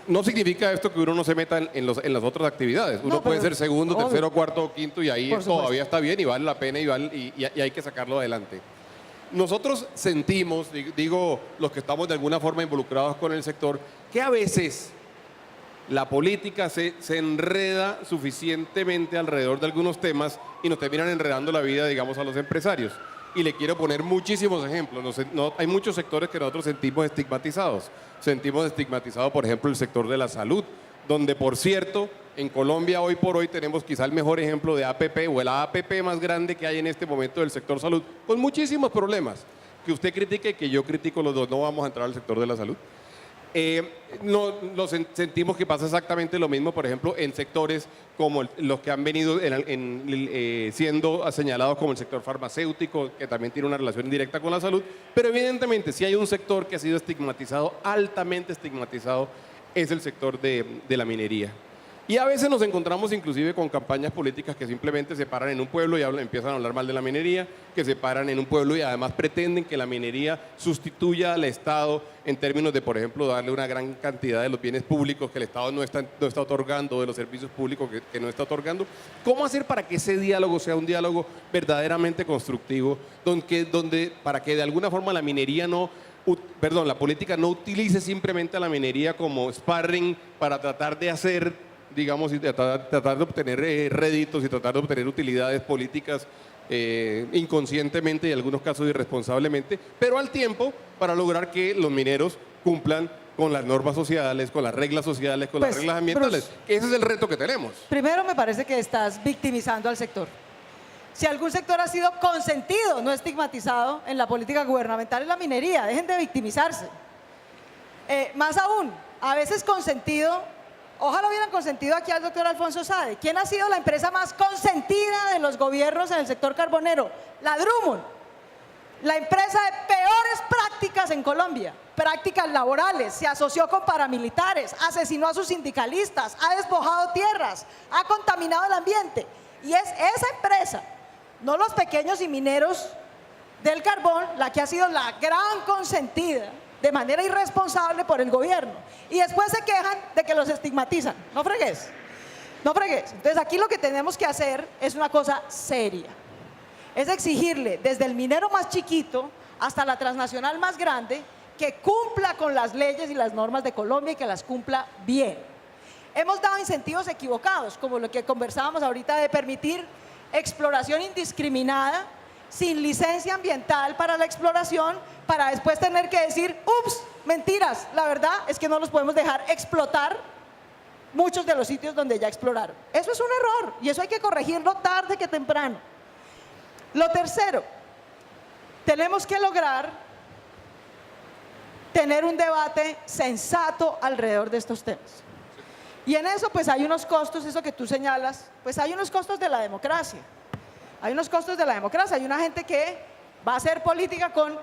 No significa esto que uno no se meta en las otras actividades. Uno No, puede pero ser segundo, obvio. tercero, cuarto o quinto, y ahí Por supuesto. todavía está bien y vale la pena y hay que sacarlo adelante. Nosotros sentimos, digo, los que estamos de alguna forma involucrados con el sector, que a veces la política se enreda suficientemente alrededor de algunos temas y nos terminan enredando la vida, digamos, a los empresarios. Y le quiero poner muchísimos ejemplos. Hay muchos sectores que nosotros sentimos estigmatizados. Sentimos estigmatizado, por ejemplo, el sector de la salud, donde, por cierto, En Colombia hoy por hoy tenemos quizá el mejor ejemplo de APP o el APP más grande que hay en este momento del sector salud, con muchísimos problemas. Que usted critique, que yo critico, los dos no vamos a entrar al sector de la salud. Sentimos que pasa exactamente lo mismo, por ejemplo, en sectores como los que han venido siendo señalados como el sector farmacéutico, que también tiene una relación directa con la salud, pero evidentemente si hay un sector que ha sido estigmatizado, altamente estigmatizado, es el sector de la minería. Y a veces nos encontramos inclusive con campañas políticas que simplemente se paran en un pueblo y empiezan a hablar mal de la minería, que se paran en un pueblo y además pretenden que la minería sustituya al Estado en términos de, por ejemplo, darle una gran cantidad de los bienes públicos que el Estado no está otorgando, de los servicios públicos que no está otorgando. ¿Cómo hacer para que ese diálogo sea un diálogo verdaderamente constructivo, para que de alguna forma la minería la política no utilice simplemente a la minería como sparring para tratar de hacer, digamos, y tratar de obtener réditos y tratar de obtener utilidades políticas inconscientemente y en algunos casos irresponsablemente, pero al tiempo para lograr que los mineros cumplan con las normas sociales, con las reglas sociales, con las reglas ambientales? Bruce, Ese es el reto que tenemos. Primero me parece que estás victimizando al sector. Si algún sector ha sido consentido, no estigmatizado en la política gubernamental, es la minería. Dejen de victimizarse. Más aún, a veces consentido, ojalá hubieran consentido aquí al doctor Alfonso Sade. ¿Quién ha sido la empresa más consentida de los gobiernos en el sector carbonero? La Drummond, la empresa de peores prácticas en Colombia, prácticas laborales, se asoció con paramilitares, asesinó a sus sindicalistas, ha despojado tierras, ha contaminado el ambiente. Y es esa empresa, no los pequeños y mineros del carbón, la que ha sido la gran consentida de manera irresponsable por el gobierno. Y después se quejan de que los estigmatizan. No fregues, no fregues. Entonces aquí lo que tenemos que hacer es una cosa seria. Es exigirle desde el minero más chiquito hasta la transnacional más grande que cumpla con las leyes y las normas de Colombia y que las cumpla bien. Hemos dado incentivos equivocados, como lo que conversábamos ahorita de permitir exploración indiscriminada, sin licencia ambiental para la exploración, para después tener que decir, ups, mentiras, la verdad es que no los podemos dejar explotar muchos de los sitios donde ya exploraron. Eso es un error y eso hay que corregirlo tarde que temprano. Lo tercero, tenemos que lograr tener un debate sensato alrededor de estos temas. Y en eso pues hay unos costos, eso que tú señalas, pues hay unos costos de la democracia. Hay unos costos de la democracia. Hay una gente que va a hacer política con,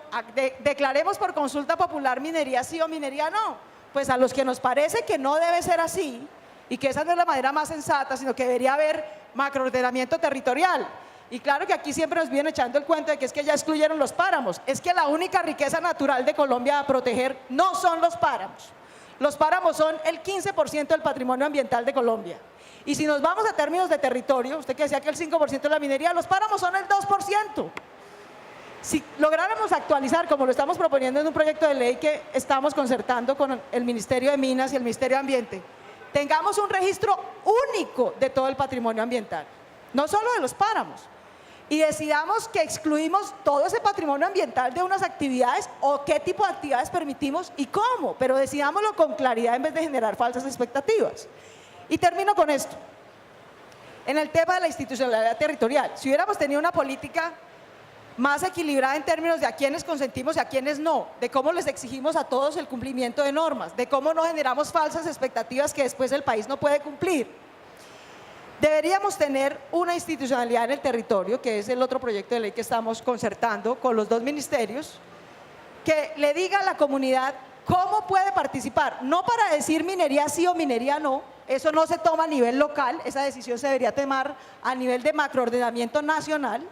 declaremos por consulta popular minería sí o minería no. Pues a los que nos parece que no debe ser así y que esa no es la manera más sensata, sino que debería haber macroordenamiento territorial. Y claro que aquí siempre nos vienen echando el cuento de que es que ya excluyeron los páramos. Es que la única riqueza natural de Colombia a proteger no son los páramos. Los páramos son el 15% del patrimonio ambiental de Colombia. Y si nos vamos a términos de territorio, usted que decía que el 5% de la minería, los páramos son el 2%. Si lográramos actualizar, como lo estamos proponiendo en un proyecto de ley que estamos concertando con el Ministerio de Minas y el Ministerio de Ambiente, tengamos un registro único de todo el patrimonio ambiental, no solo de los páramos, y decidamos que excluimos todo ese patrimonio ambiental de unas actividades o qué tipo de actividades permitimos y cómo, pero decidámoslo con claridad en vez de generar falsas expectativas. Y termino con esto. En el tema de la institucionalidad territorial, si hubiéramos tenido una política más equilibrada en términos de a quiénes consentimos y a quiénes no, de cómo les exigimos a todos el cumplimiento de normas, de cómo no generamos falsas expectativas que después el país no puede cumplir. Deberíamos tener una institucionalidad en el territorio, que es el otro proyecto de ley que estamos concertando con los dos ministerios, que le diga a la comunidad cómo puede participar, no para decir minería sí o minería no, eso no se toma a nivel local, esa decisión se debería tomar a nivel de macroordenamiento nacional,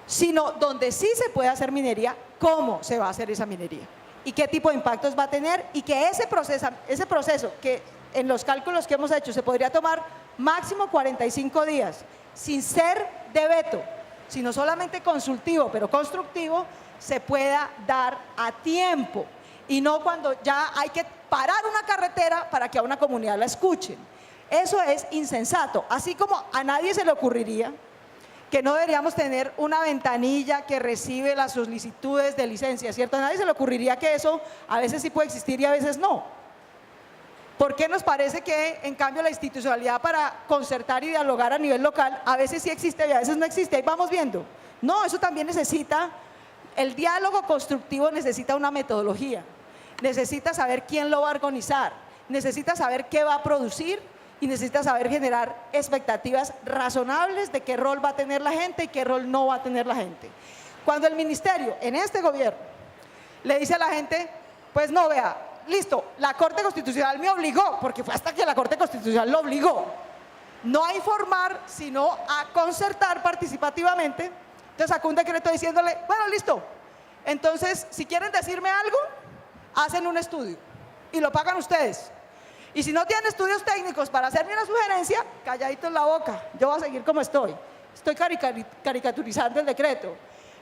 sino donde sí se puede hacer minería, cómo se va a hacer esa minería y qué tipo de impactos va a tener, y que ese proceso que en los cálculos que hemos hecho se podría tomar máximo 45 días, sin ser de veto, sino solamente consultivo, pero constructivo, se pueda dar a tiempo y no cuando ya hay que parar una carretera para que a una comunidad la escuchen. Eso es insensato, así como a nadie se le ocurriría que no deberíamos tener una ventanilla que recibe las solicitudes de licencia, ¿cierto? A nadie se le ocurriría que eso a veces sí puede existir y a veces no. ¿Por qué nos parece que, en cambio, la institucionalidad para concertar y dialogar a nivel local a veces sí existe y a veces no existe? Ahí vamos viendo. No, eso también necesita, el diálogo constructivo necesita una metodología, necesita saber quién lo va a organizar, necesita saber qué va a producir y necesita saber generar expectativas razonables de qué rol va a tener la gente y qué rol no va a tener la gente. Cuando el ministerio, en este gobierno, le dice a la gente, pues no, vea, listo, la Corte Constitucional me obligó, porque fue hasta que la Corte Constitucional lo obligó, no a informar, sino a concertar participativamente. Entonces sacó un decreto diciéndole, bueno, listo, entonces si quieren decirme algo, hacen un estudio y lo pagan ustedes. Y si no tienen estudios técnicos para hacerme una sugerencia, calladito en la boca, yo voy a seguir como estoy. Estoy caricaturizando el decreto.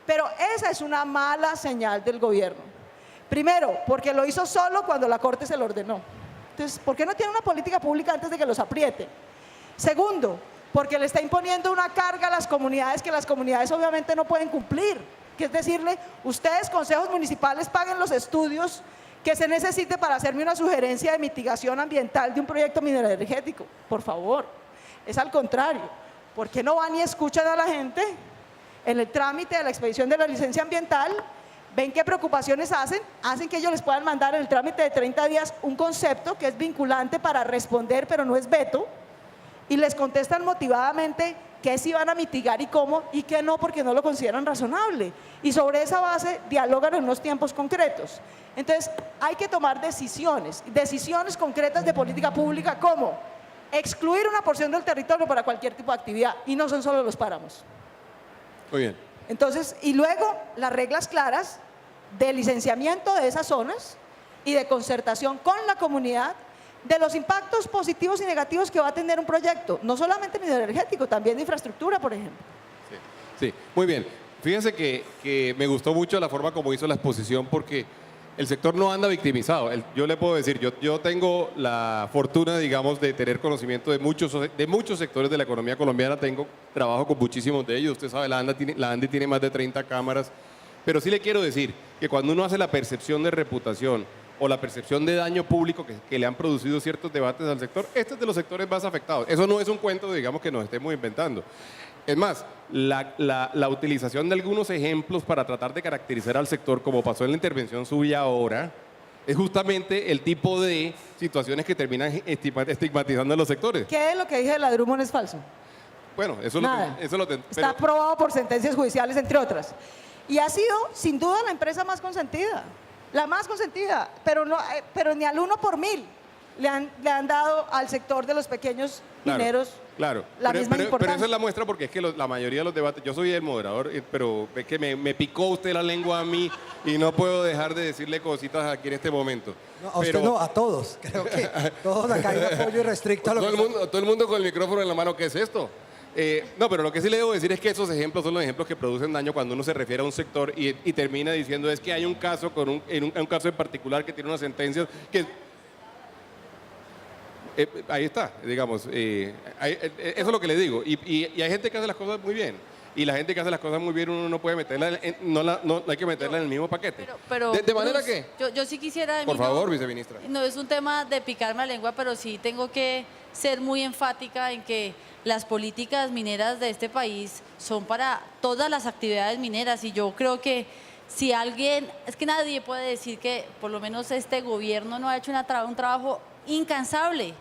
Pero esa es una mala señal del gobierno. Primero, porque lo hizo solo cuando la Corte se lo ordenó. Entonces, ¿por qué no tiene una política pública antes de que los apriete? Segundo, porque le está imponiendo una carga a las comunidades que las comunidades obviamente no pueden cumplir. Que es decirle, ustedes, consejos municipales, paguen los estudios que se necesite para hacerme una sugerencia de mitigación ambiental de un proyecto minero energético. Por favor, es al contrario. ¿Por qué no van y escuchan a la gente en el trámite de la expedición de la licencia ambiental? Ven qué preocupaciones hacen que ellos les puedan mandar en el trámite de 30 días un concepto que es vinculante para responder, pero no es veto, y les contestan motivadamente qué sí van a mitigar y cómo, y qué no, porque no lo consideran razonable. Y sobre esa base dialogan en unos tiempos concretos. Entonces, hay que tomar decisiones concretas de política pública, como excluir una porción del territorio para cualquier tipo de actividad, y no son solo los páramos. Muy bien. Entonces, y luego las reglas claras de licenciamiento de esas zonas y de concertación con la comunidad de los impactos positivos y negativos que va a tener un proyecto, no solamente energético, también de infraestructura, por ejemplo. Sí, muy bien. Fíjense que me gustó mucho la forma como hizo la exposición, porque el sector no anda victimizado. Yo le puedo decir, yo tengo la fortuna, digamos, de tener conocimiento de muchos sectores de la economía colombiana. Trabajo con muchísimos de ellos. Usted sabe, la ANDI tiene más de 30 cámaras. Pero sí le quiero decir que cuando uno hace la percepción de reputación o la percepción de daño público que le han producido ciertos debates al sector, este es de los sectores más afectados. Eso no es un cuento, digamos, que nos estemos inventando. Es más, la utilización de algunos ejemplos para tratar de caracterizar al sector, como pasó en la intervención suya ahora, es justamente el tipo de situaciones que terminan estigmatizando a los sectores. ¿Qué es lo que dije de la Drummond es falso? Bueno, eso Está aprobado por sentencias judiciales, entre otras. Y ha sido, sin duda, la empresa más consentida. La más consentida, pero ni al 1 por 1000 le han dado al sector de los pequeños mineros. Claro, la misma pero importancia. esa es la muestra, porque es que la mayoría de los debates, yo soy el moderador, pero es que me picó usted la lengua a mí y no puedo dejar de decirle cositas aquí en este momento. No, a usted no, a todos. Creo que todos acá hay un apoyo irrestricto a lo todo el mundo con el micrófono en la mano, ¿qué es esto? No, pero lo que sí le debo decir es que esos ejemplos son los ejemplos que producen daño cuando uno se refiere a un sector y termina diciendo es que hay un caso, un caso en particular que tiene unas sentencias que... ahí está, digamos, eso es lo que le digo. Y hay gente que hace las cosas muy bien. Y la gente que hace las cosas muy bien uno no puede meterla, no hay que meterla en el mismo paquete. Pero de manera Bruce, que... Yo sí quisiera... Por favor, viceministra. No es un tema de picarme la lengua, pero sí tengo que ser muy enfática en que las políticas mineras de este país son para todas las actividades mineras, y yo creo que si alguien, es que nadie puede decir que por lo menos este gobierno no ha hecho un trabajo incansable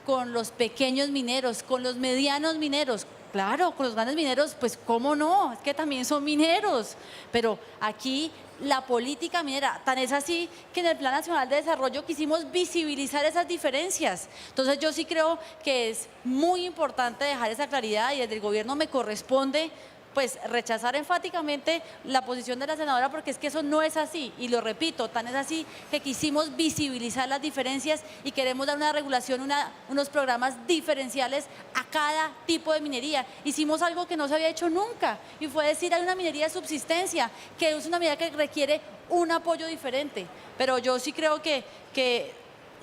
con los pequeños mineros, con los medianos mineros. Claro, con los grandes mineros, pues cómo no, es que también son mineros, pero aquí la política minera, tan es así que en el Plan Nacional de Desarrollo quisimos visibilizar esas diferencias. Entonces yo sí creo que es muy importante dejar esa claridad, y desde el gobierno me corresponde pues rechazar enfáticamente la posición de la senadora, porque es que eso no es así, y lo repito, tan es así que quisimos visibilizar las diferencias y queremos dar una regulación, unos programas diferenciales a cada tipo de minería. Hicimos algo que no se había hecho nunca, y fue decir, hay una minería de subsistencia, que es una minería que requiere un apoyo diferente, pero yo sí creo que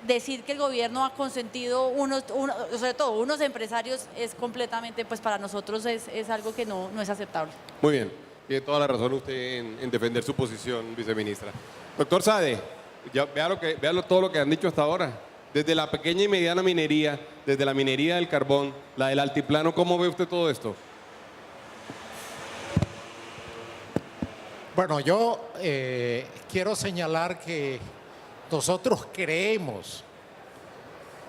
decir que el gobierno ha consentido sobre todo unos empresarios es completamente, pues para nosotros es algo que no es aceptable. Muy bien, tiene toda la razón usted en defender su posición, viceministra. Doctor Sade, ya vea todo lo que han dicho hasta ahora. desde la pequeña y mediana minería, desde la minería del carbón, la del altiplano, ¿cómo ve usted todo esto? Bueno, yo quiero señalar que nosotros creemos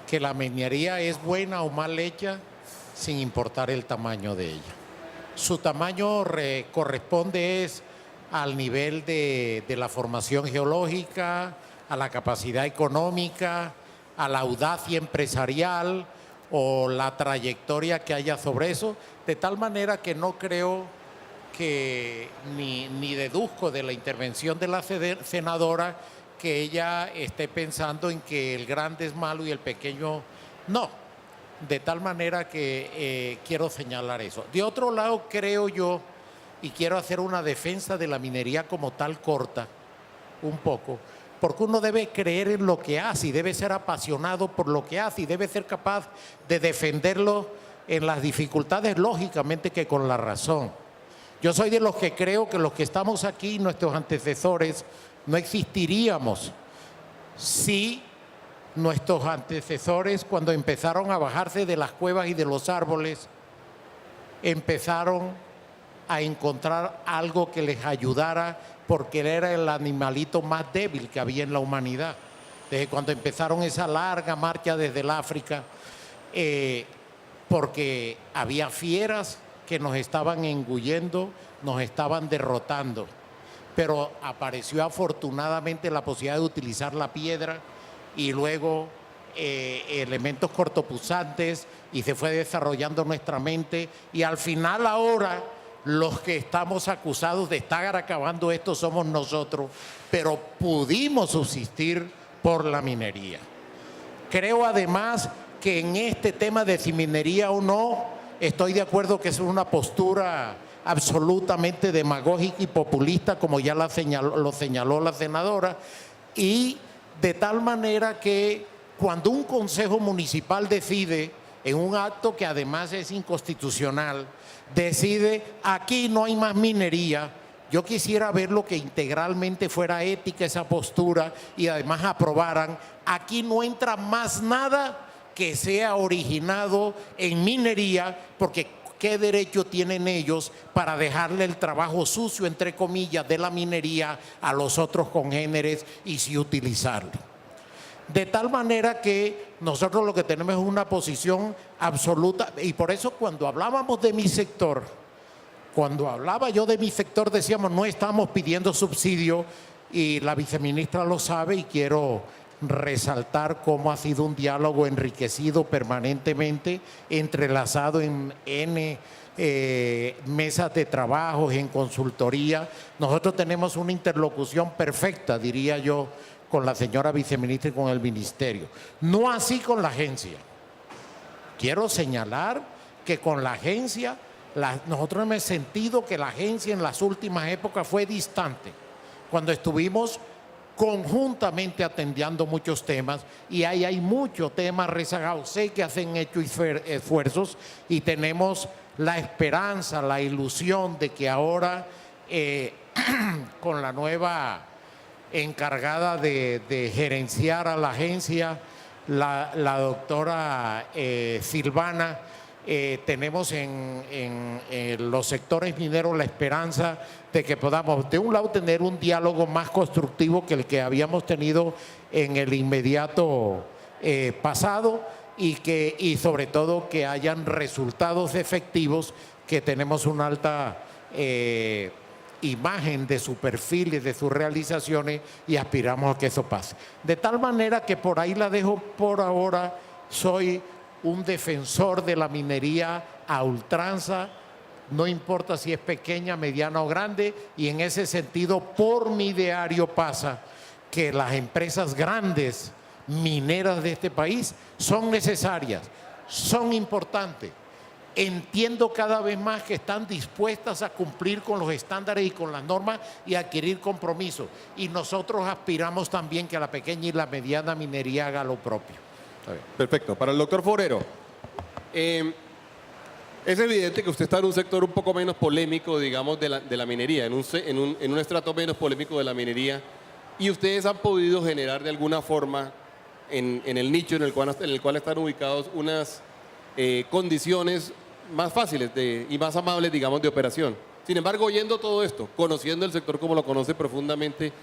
que la minería es buena o mal hecha sin importar el tamaño de ella. Su tamaño corresponde al nivel de la formación geológica, a la capacidad económica, a la audacia empresarial o la trayectoria que haya sobre eso, de tal manera que no creo que ni deduzco de la intervención de la senadora que ella esté pensando en que el grande es malo y el pequeño no. De tal manera que quiero señalar eso. De otro lado, creo yo, y quiero hacer una defensa de la minería como tal corta, un poco, porque uno debe creer en lo que hace y debe ser apasionado por lo que hace y debe ser capaz de defenderlo en las dificultades, lógicamente que con la razón. Yo soy de los que creo que los que estamos aquí, nuestros antecesores, no existiríamos si nuestros antecesores, cuando empezaron a bajarse de las cuevas y de los árboles, empezaron a encontrar algo que les ayudara, porque era el animalito más débil que había en la humanidad. Desde cuando empezaron esa larga marcha desde el África, porque había fieras que nos estaban engullendo, nos estaban derrotando. Pero apareció afortunadamente la posibilidad de utilizar la piedra y luego elementos cortopunzantes, y se fue desarrollando nuestra mente, y al final ahora los que estamos acusados de estar acabando esto somos nosotros, pero pudimos subsistir por la minería. Creo además que en este tema de si minería o no, estoy de acuerdo que es una postura absolutamente demagógica y populista, como ya lo señaló la senadora, y de tal manera que cuando un consejo municipal decide, en un acto que además es inconstitucional, decide aquí no hay más minería, yo quisiera ver lo que integralmente fuera ética esa postura y además aprobaran, aquí no entra más nada que sea originado en minería, porque ¿qué derecho tienen ellos para dejarle el trabajo sucio, entre comillas, de la minería a los otros congéneres y sí utilizarlo? De tal manera que nosotros lo que tenemos es una posición absoluta, y por eso cuando hablábamos de mi sector, cuando hablaba yo de mi sector decíamos no estamos pidiendo subsidio, y la viceministra lo sabe, y quiero resaltar cómo ha sido un diálogo enriquecido permanentemente, entrelazado en mesas de trabajo, en consultoría. Nosotros tenemos una interlocución perfecta, diría yo, con la señora viceministra y con el ministerio. No así con la agencia. Quiero señalar que con la agencia, nosotros hemos sentido que la agencia en las últimas épocas fue distante, cuando estuvimos conjuntamente atendiendo muchos temas, y ahí hay muchos temas rezagados. Sé que hacen hecho esfuerzos y tenemos la esperanza, la ilusión de que ahora con la nueva encargada de gerenciar a la agencia, la doctora Silvana, tenemos en los sectores mineros la esperanza de que podamos, de un lado, tener un diálogo más constructivo que el que habíamos tenido en el inmediato pasado, y sobre todo que hayan resultados efectivos, que tenemos una alta imagen de su perfil y de sus realizaciones, y aspiramos a que eso pase. De tal manera que por ahí la dejo por ahora. Soy un defensor de la minería a ultranza, no importa si es pequeña, mediana o grande, y en ese sentido por mi diario pasa que las empresas grandes mineras de este país son necesarias, son importantes. Entiendo cada vez más que están dispuestas a cumplir con los estándares y con las normas y adquirir compromisos, y nosotros aspiramos también que la pequeña y la mediana minería haga lo propio. Perfecto. Para el doctor Forero, es evidente que usted está en un sector un poco menos polémico, digamos, de la minería, en un estrato menos polémico de la minería, y ustedes han podido generar de alguna forma en el nicho en el cual están ubicados unas condiciones más fáciles y más amables, digamos, de operación. Sin embargo, oyendo todo esto, conociendo el sector como lo conoce profundamente,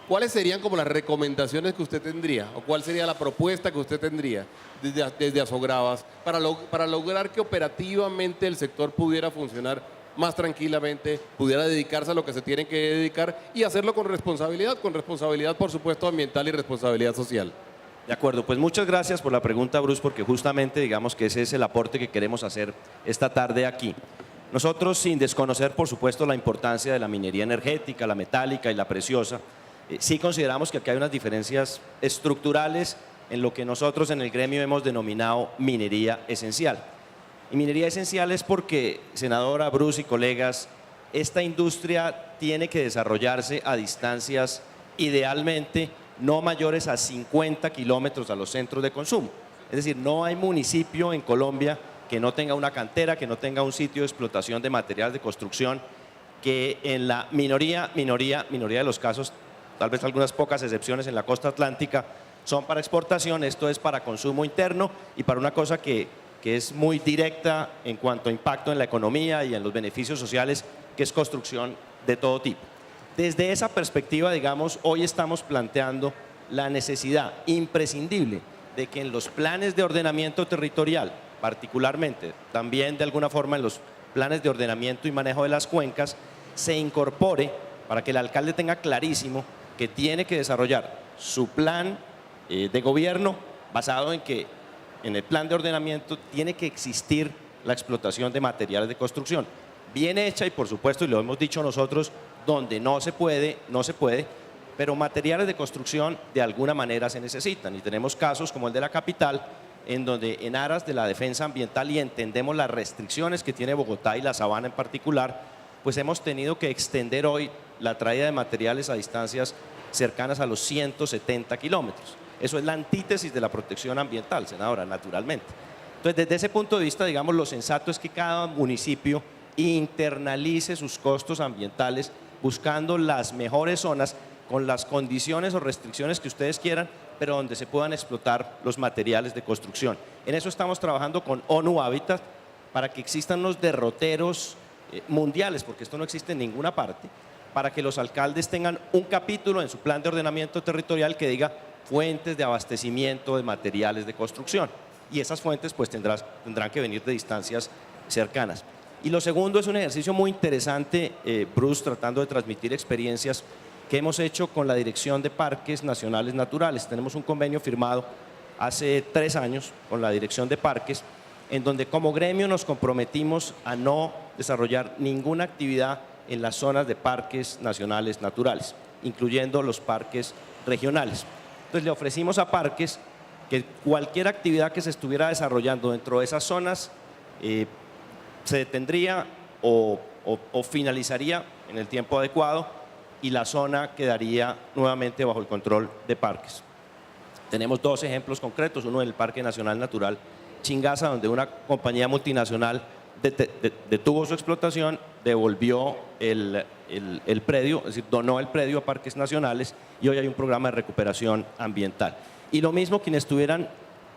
¿cuáles serían como las recomendaciones que usted tendría o cuál sería la propuesta que usted tendría desde Asogravas para lograr que operativamente el sector pudiera funcionar más tranquilamente, pudiera dedicarse a lo que se tiene que dedicar y hacerlo con responsabilidad por supuesto ambiental y responsabilidad social? De acuerdo, pues muchas gracias por la pregunta, Bruce, porque justamente digamos que ese es el aporte que queremos hacer esta tarde aquí. Nosotros, sin desconocer por supuesto la importancia de la minería energética, la metálica y la preciosa, sí consideramos que aquí hay unas diferencias estructurales en lo que nosotros en el gremio hemos denominado minería esencial. Y minería esencial es porque, senadora, Bruce y colegas, esta industria tiene que desarrollarse a distancias idealmente no mayores a 50 kilómetros a los centros de consumo. Es decir, no hay municipio en Colombia que no tenga una cantera, que no tenga un sitio de explotación de materiales de construcción, que en la minoría de los casos, tal vez algunas pocas excepciones en la costa atlántica, son para exportación. Esto es para consumo interno y para una cosa que es muy directa en cuanto a impacto en la economía y en los beneficios sociales, que es construcción de todo tipo. Desde esa perspectiva, digamos, hoy estamos planteando la necesidad imprescindible de que en los planes de ordenamiento territorial, particularmente, también de alguna forma en los planes de ordenamiento y manejo de las cuencas, se incorpore para que el alcalde tenga clarísimo que tiene que desarrollar su plan de gobierno basado en que en el plan de ordenamiento tiene que existir la explotación de materiales de construcción bien hecha y por supuesto, y lo hemos dicho nosotros, donde no se puede, pero materiales de construcción de alguna manera se necesitan y tenemos casos como el de la capital en donde en aras de la defensa ambiental y entendemos las restricciones que tiene Bogotá y la Sabana en particular, pues hemos tenido que extender hoy la traída de materiales a distancias cercanas a los 170 kilómetros. Eso es la antítesis de la protección ambiental, senadora, naturalmente. Entonces, desde ese punto de vista, digamos, lo sensato es que cada municipio internalice sus costos ambientales buscando las mejores zonas con las condiciones o restricciones que ustedes quieran, pero donde se puedan explotar los materiales de construcción. En eso estamos trabajando con ONU Habitat para que existan unos derroteros mundiales, porque esto no existe en ninguna parte, para que los alcaldes tengan un capítulo en su plan de ordenamiento territorial que diga fuentes de abastecimiento de materiales de construcción. Y esas fuentes pues tendrán que venir de distancias cercanas. Y lo segundo es un ejercicio muy interesante, Bruce, tratando de transmitir experiencias que hemos hecho con la Dirección de Parques Nacionales Naturales. Tenemos un convenio firmado hace 3 años con la Dirección de Parques, en donde como gremio nos comprometimos a no desarrollar ninguna actividad en las zonas de parques nacionales naturales, incluyendo los parques regionales. Entonces le ofrecimos a Parques que cualquier actividad que se estuviera desarrollando dentro de esas zonas se detendría o finalizaría en el tiempo adecuado y la zona quedaría nuevamente bajo el control de Parques. Tenemos 2 ejemplos concretos, uno del Parque Nacional Natural Chingaza, donde una compañía multinacional detuvo su explotación, devolvió el predio, es decir, donó el predio a Parques Nacionales y hoy hay un programa de recuperación ambiental. Y lo mismo quienes tuvieran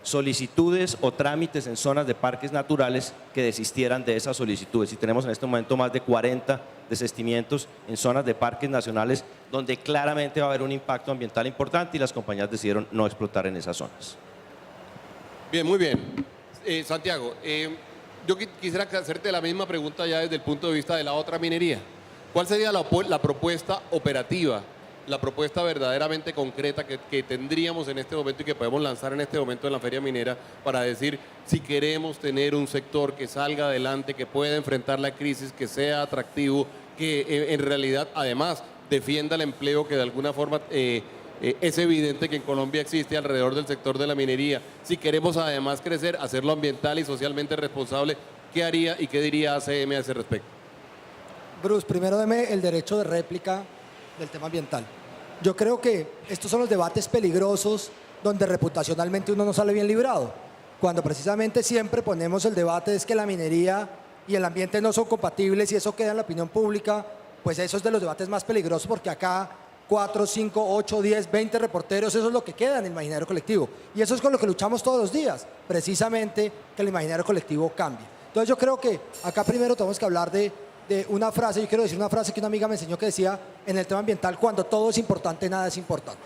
solicitudes o trámites en zonas de parques naturales que desistieran de esas solicitudes. Y tenemos en este momento más de 40 desistimientos en zonas de parques nacionales donde claramente va a haber un impacto ambiental importante y las compañías decidieron no explotar en esas zonas. Bien, muy bien. Santiago, yo quisiera hacerte la misma pregunta ya desde el punto de vista de la otra minería. ¿Cuál sería la propuesta operativa, la propuesta verdaderamente concreta que tendríamos en este momento y que podemos lanzar en este momento en la Feria Minera para decir si queremos tener un sector que salga adelante, que pueda enfrentar la crisis, que sea atractivo, que en realidad además defienda el empleo que de alguna forma es evidente que en Colombia existe alrededor del sector de la minería? Si queremos además crecer, hacerlo ambiental y socialmente responsable, ¿qué haría y qué diría ACM a ese respecto? Bruce, primero deme el derecho de réplica del tema ambiental. Yo creo que estos son los debates peligrosos donde reputacionalmente uno no sale bien librado. Cuando precisamente siempre ponemos el debate es que la minería y el ambiente no son compatibles y eso queda en la opinión pública, pues eso es de los debates más peligrosos porque acá 4, 5, 8, 10, 20 reporteros, eso es lo que queda en el imaginario colectivo. Y eso es con lo que luchamos todos los días, precisamente que el imaginario colectivo cambie. Entonces yo creo que acá primero tenemos que hablar de una frase, yo quiero decir una frase que una amiga me enseñó que decía en el tema ambiental: cuando todo es importante, nada es importante.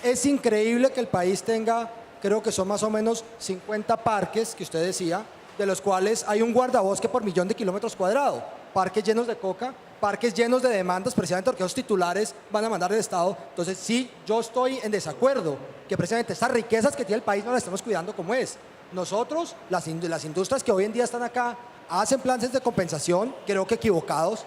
Es increíble que el país tenga, creo que son más o menos 50 parques, que usted decía, de los cuales hay un guardabosque por 1.000.000 de kilómetros cuadrados, parques llenos de coca, parques llenos de demandas, precisamente porque esos titulares van a mandar del Estado. Entonces sí, yo estoy en desacuerdo que precisamente estas riquezas que tiene el país no las estamos cuidando como es. Nosotros, las industrias que hoy en día están acá, hacen planes de compensación, creo que equivocados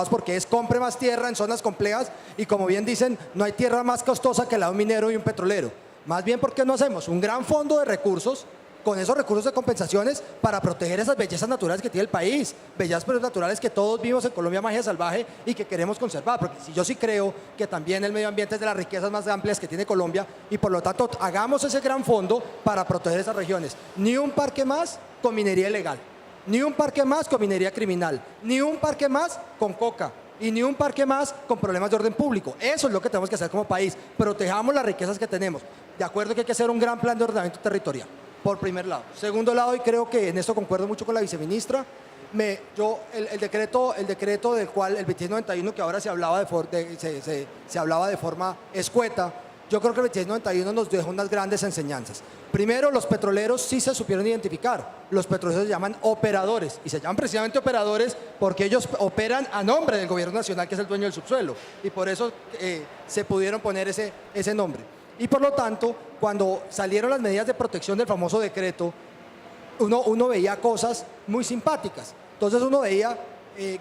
porque es compre más tierra en zonas complejas y, como bien dicen, no hay tierra más costosa que la de un minero y un petrolero. Más bien, ¿por qué no hacemos un gran fondo de recursos con esos recursos de compensaciones para proteger esas bellezas naturales que tiene el país? Bellezas naturales que todos vimos en Colombia, magia salvaje, y que queremos conservar, porque si yo sí creo que también el medio ambiente es de las riquezas más amplias que tiene Colombia, y por lo tanto hagamos ese gran fondo para proteger esas regiones. Ni un parque más con minería ilegal, ni un parque más con minería criminal, ni un parque más con coca, y ni un parque más con problemas de orden público. Eso es lo que tenemos que hacer como país. Protejamos las riquezas que tenemos. De acuerdo que hay que hacer un gran plan de ordenamiento territorial, por primer lado. Segundo lado, y creo que en esto concuerdo mucho con la viceministra, el decreto del cual, el 2691, que ahora se hablaba de forma escueta, yo creo que el 2691 nos dejó unas grandes enseñanzas. Primero, los petroleros sí se supieron identificar. Los petroleros se llaman operadores, y se llaman precisamente operadores porque ellos operan a nombre del gobierno nacional, que es el dueño del subsuelo, y por eso se pudieron poner ese nombre. Y por lo tanto, cuando salieron las medidas de protección del famoso decreto, uno veía cosas muy simpáticas. Entonces uno veía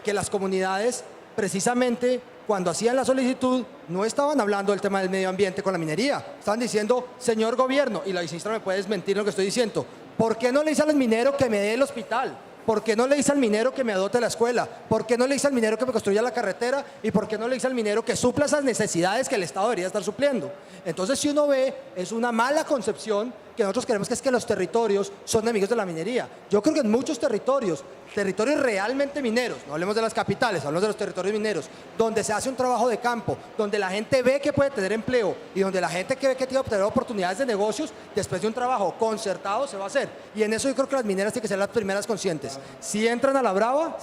que las comunidades, precisamente cuando hacían la solicitud, no estaban hablando del tema del medio ambiente con la minería. Estaban diciendo: señor gobierno, y la viceministra me puede desmentir lo que estoy diciendo, ¿por qué no le dice al minero que me dé el hospital? ¿Por qué no le dice al minero que me dote la escuela? ¿Por qué no le dice al minero que me construya la carretera? ¿Y por qué no le dice al minero que supla esas necesidades que el Estado debería estar supliendo? Entonces, si uno ve, es una mala concepción que nosotros creemos que es que los territorios son enemigos de la minería. Yo creo que en muchos territorios realmente mineros, no hablemos de las capitales, hablemos de los territorios mineros, donde se hace un trabajo de campo, donde la gente ve que puede tener empleo y donde la gente que ve que tiene que obtener oportunidades de negocios, después de un trabajo concertado se va a hacer. Y en eso yo creo que las mineras tienen que ser las primeras conscientes. Si entran a la brava,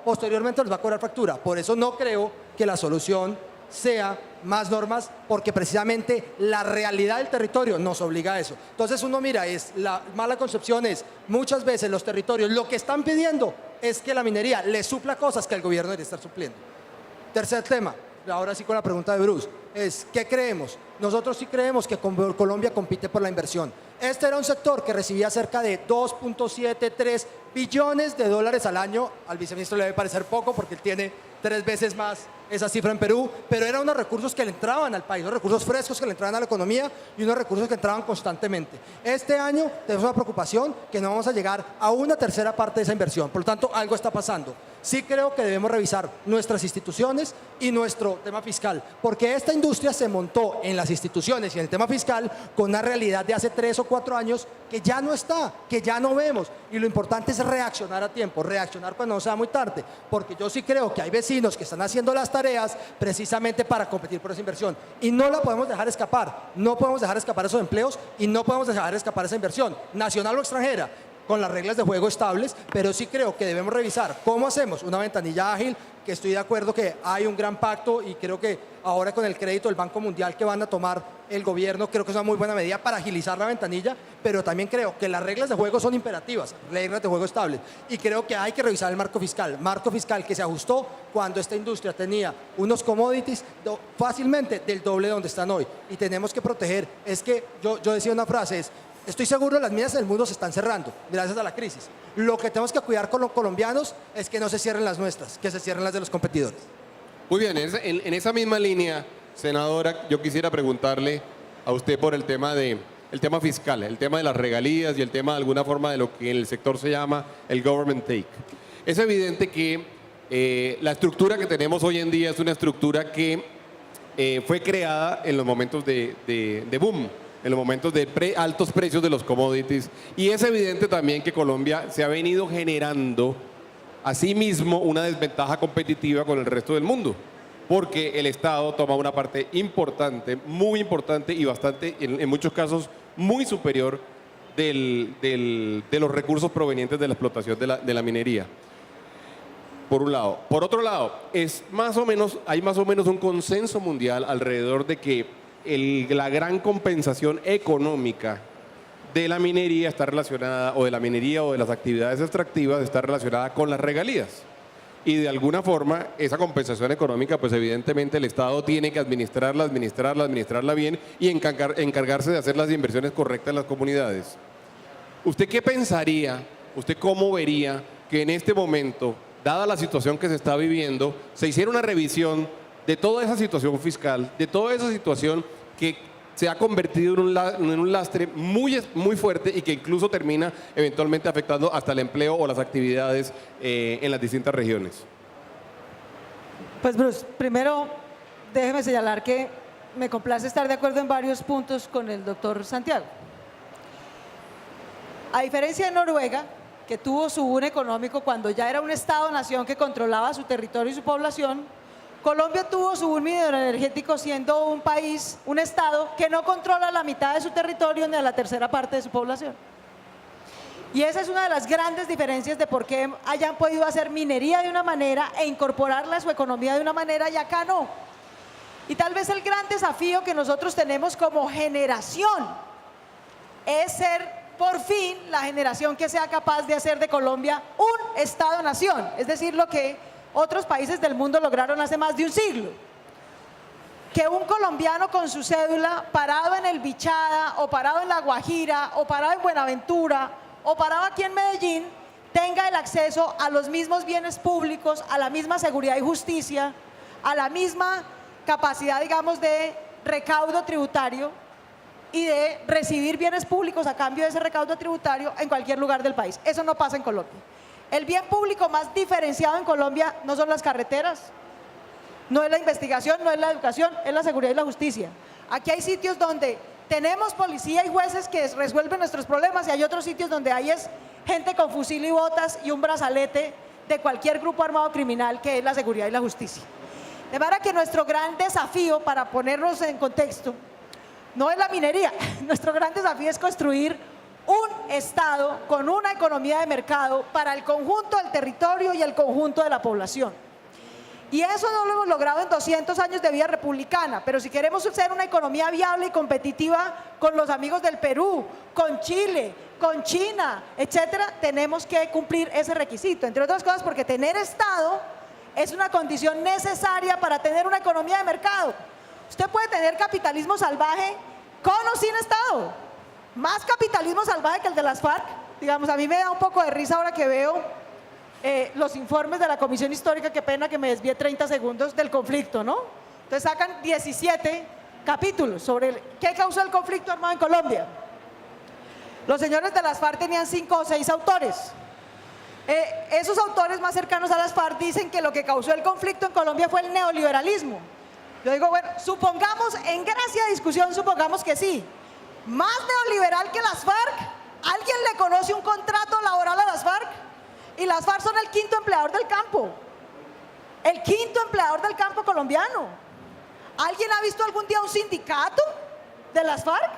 posteriormente les va a cobrar factura. Por eso no creo que la solución sea más normas, porque precisamente la realidad del territorio nos obliga a eso. Entonces uno mira, la mala concepción es, muchas veces los territorios lo que están pidiendo es que la minería les supla cosas que el gobierno debería estar supliendo. Tercer tema, ahora sí con la pregunta de Bruce, es ¿qué creemos? Nosotros sí creemos que Colombia compite por la inversión. Este era un sector que recibía cerca de 2.73 billones de dólares al año. Al viceministro le debe parecer poco porque él tiene 3 veces más esa cifra en Perú, pero eran unos recursos que le entraban al país, unos recursos frescos que le entraban a la economía y unos recursos que entraban constantemente. Este año tenemos una preocupación que no vamos a llegar a una tercera parte de esa inversión, por lo tanto algo está pasando. Sí creo que debemos revisar nuestras instituciones y nuestro tema fiscal, porque esta industria se montó en las instituciones y en el tema fiscal con una realidad de hace 3 o 4 años que ya no está, que ya no vemos, y lo importante es reaccionar a tiempo, reaccionar cuando no sea muy tarde, porque yo sí creo que hay vecinos que están haciendo las tareas precisamente para competir por esa inversión y no la podemos dejar escapar, no podemos dejar escapar esos empleos y no podemos dejar escapar esa inversión, nacional o extranjera, con las reglas de juego estables, pero sí creo que debemos revisar cómo hacemos una ventanilla ágil, que estoy de acuerdo que hay un gran pacto y creo que ahora con el crédito del Banco Mundial que van a tomar el gobierno, creo que es una muy buena medida para agilizar la ventanilla, pero también creo que las reglas de juego son imperativas, reglas de juego estables, y creo que hay que revisar el marco fiscal que se ajustó cuando esta industria tenía unos commodities fácilmente del doble de donde están hoy, y tenemos que proteger. Es que yo decía una frase, estoy seguro que las minas del mundo se están cerrando gracias a la crisis. Lo que tenemos que cuidar con los colombianos es que no se cierren las nuestras, que se cierren las de los competidores. Muy bien, en esa misma línea, senadora, yo quisiera preguntarle a usted por el tema fiscal, el tema de las regalías y el tema de alguna forma de lo que en el sector se llama el government take. Es evidente que la estructura que tenemos hoy en día es una estructura que fue creada en los momentos de boom, en los momentos de altos precios de los commodities, y es evidente también que Colombia se ha venido generando a sí mismo una desventaja competitiva con el resto del mundo. porque el Estado toma una parte importante, muy importante y bastante, en muchos casos, muy superior de los recursos provenientes de la explotación de la minería. Por un lado. Por otro lado, hay más o menos un consenso mundial alrededor de que la gran compensación económica de la minería está relacionada, o de la minería o de las actividades extractivas, está relacionada con las regalías. Y de alguna forma, esa compensación económica, pues evidentemente el Estado tiene que administrarla bien y encargarse de hacer las inversiones correctas en las comunidades. ¿Usted qué pensaría, usted cómo vería que en este momento, dada la situación que se está viviendo, se hiciera una revisión de toda esa situación fiscal, de toda esa situación que se ha convertido en un lastre muy, muy fuerte y que incluso termina eventualmente afectando hasta el empleo o las actividades en las distintas regiones? Pues Bruce, primero déjeme señalar que me complace estar de acuerdo en varios puntos con el doctor Santiago. A diferencia de Noruega, que tuvo su boom económico cuando ya era un Estado-nación que controlaba su territorio y su población, Colombia tuvo su boom energético siendo un país, un Estado que no controla la mitad de su territorio ni a la tercera parte de su población. Y esa es una de las grandes diferencias de por qué hayan podido hacer minería de una manera e incorporarla a su economía de una manera y acá no. Y tal vez el gran desafío que nosotros tenemos como generación es ser por fin la generación que sea capaz de hacer de Colombia un Estado-nación, es decir, lo que otros países del mundo lograron hace más de un siglo. Que un colombiano con su cédula parado en el Bichada o parado en La Guajira o parado en Buenaventura o parado aquí en Medellín tenga el acceso a los mismos bienes públicos, a la misma seguridad y justicia, a la misma capacidad, digamos, de recaudo tributario y de recibir bienes públicos a cambio de ese recaudo tributario en cualquier lugar del país. Eso no pasa en Colombia. El bien público más diferenciado en Colombia no son las carreteras, no es la investigación, no es la educación, es la seguridad y la justicia. Aquí hay sitios donde tenemos policía y jueces que resuelven nuestros problemas y hay otros sitios donde hay gente con fusil y botas y un brazalete de cualquier grupo armado criminal, que es la seguridad y la justicia. De manera que nuestro gran desafío, para ponernos en contexto, no es la minería, nuestro gran desafío es construir un Estado con una economía de mercado para el conjunto del territorio y el conjunto de la población. Y eso no lo hemos logrado en 200 años de vida republicana, pero si queremos ser una economía viable y competitiva con los amigos del Perú, con Chile, con China, etcétera, tenemos que cumplir ese requisito, entre otras cosas porque tener Estado es una condición necesaria para tener una economía de mercado. Usted puede tener capitalismo salvaje con o sin Estado. Más capitalismo salvaje que el de las FARC. Digamos, a mí me da un poco de risa ahora que veo los informes de la Comisión Histórica, qué pena que me desvíe 30 segundos del conflicto, ¿no? Entonces sacan 17 capítulos sobre qué causó el conflicto armado en Colombia. Los señores de las FARC tenían 5 o 6 autores. Esos autores más cercanos a las FARC dicen que lo que causó el conflicto en Colombia fue el neoliberalismo. Yo digo, bueno, supongamos, en gracia de discusión, supongamos que sí. Más neoliberal que las FARC, ¿alguien le conoce un contrato laboral a las FARC? Y las FARC son el quinto empleador del campo. El quinto empleador del campo colombiano. ¿Alguien ha visto algún día un sindicato de las FARC?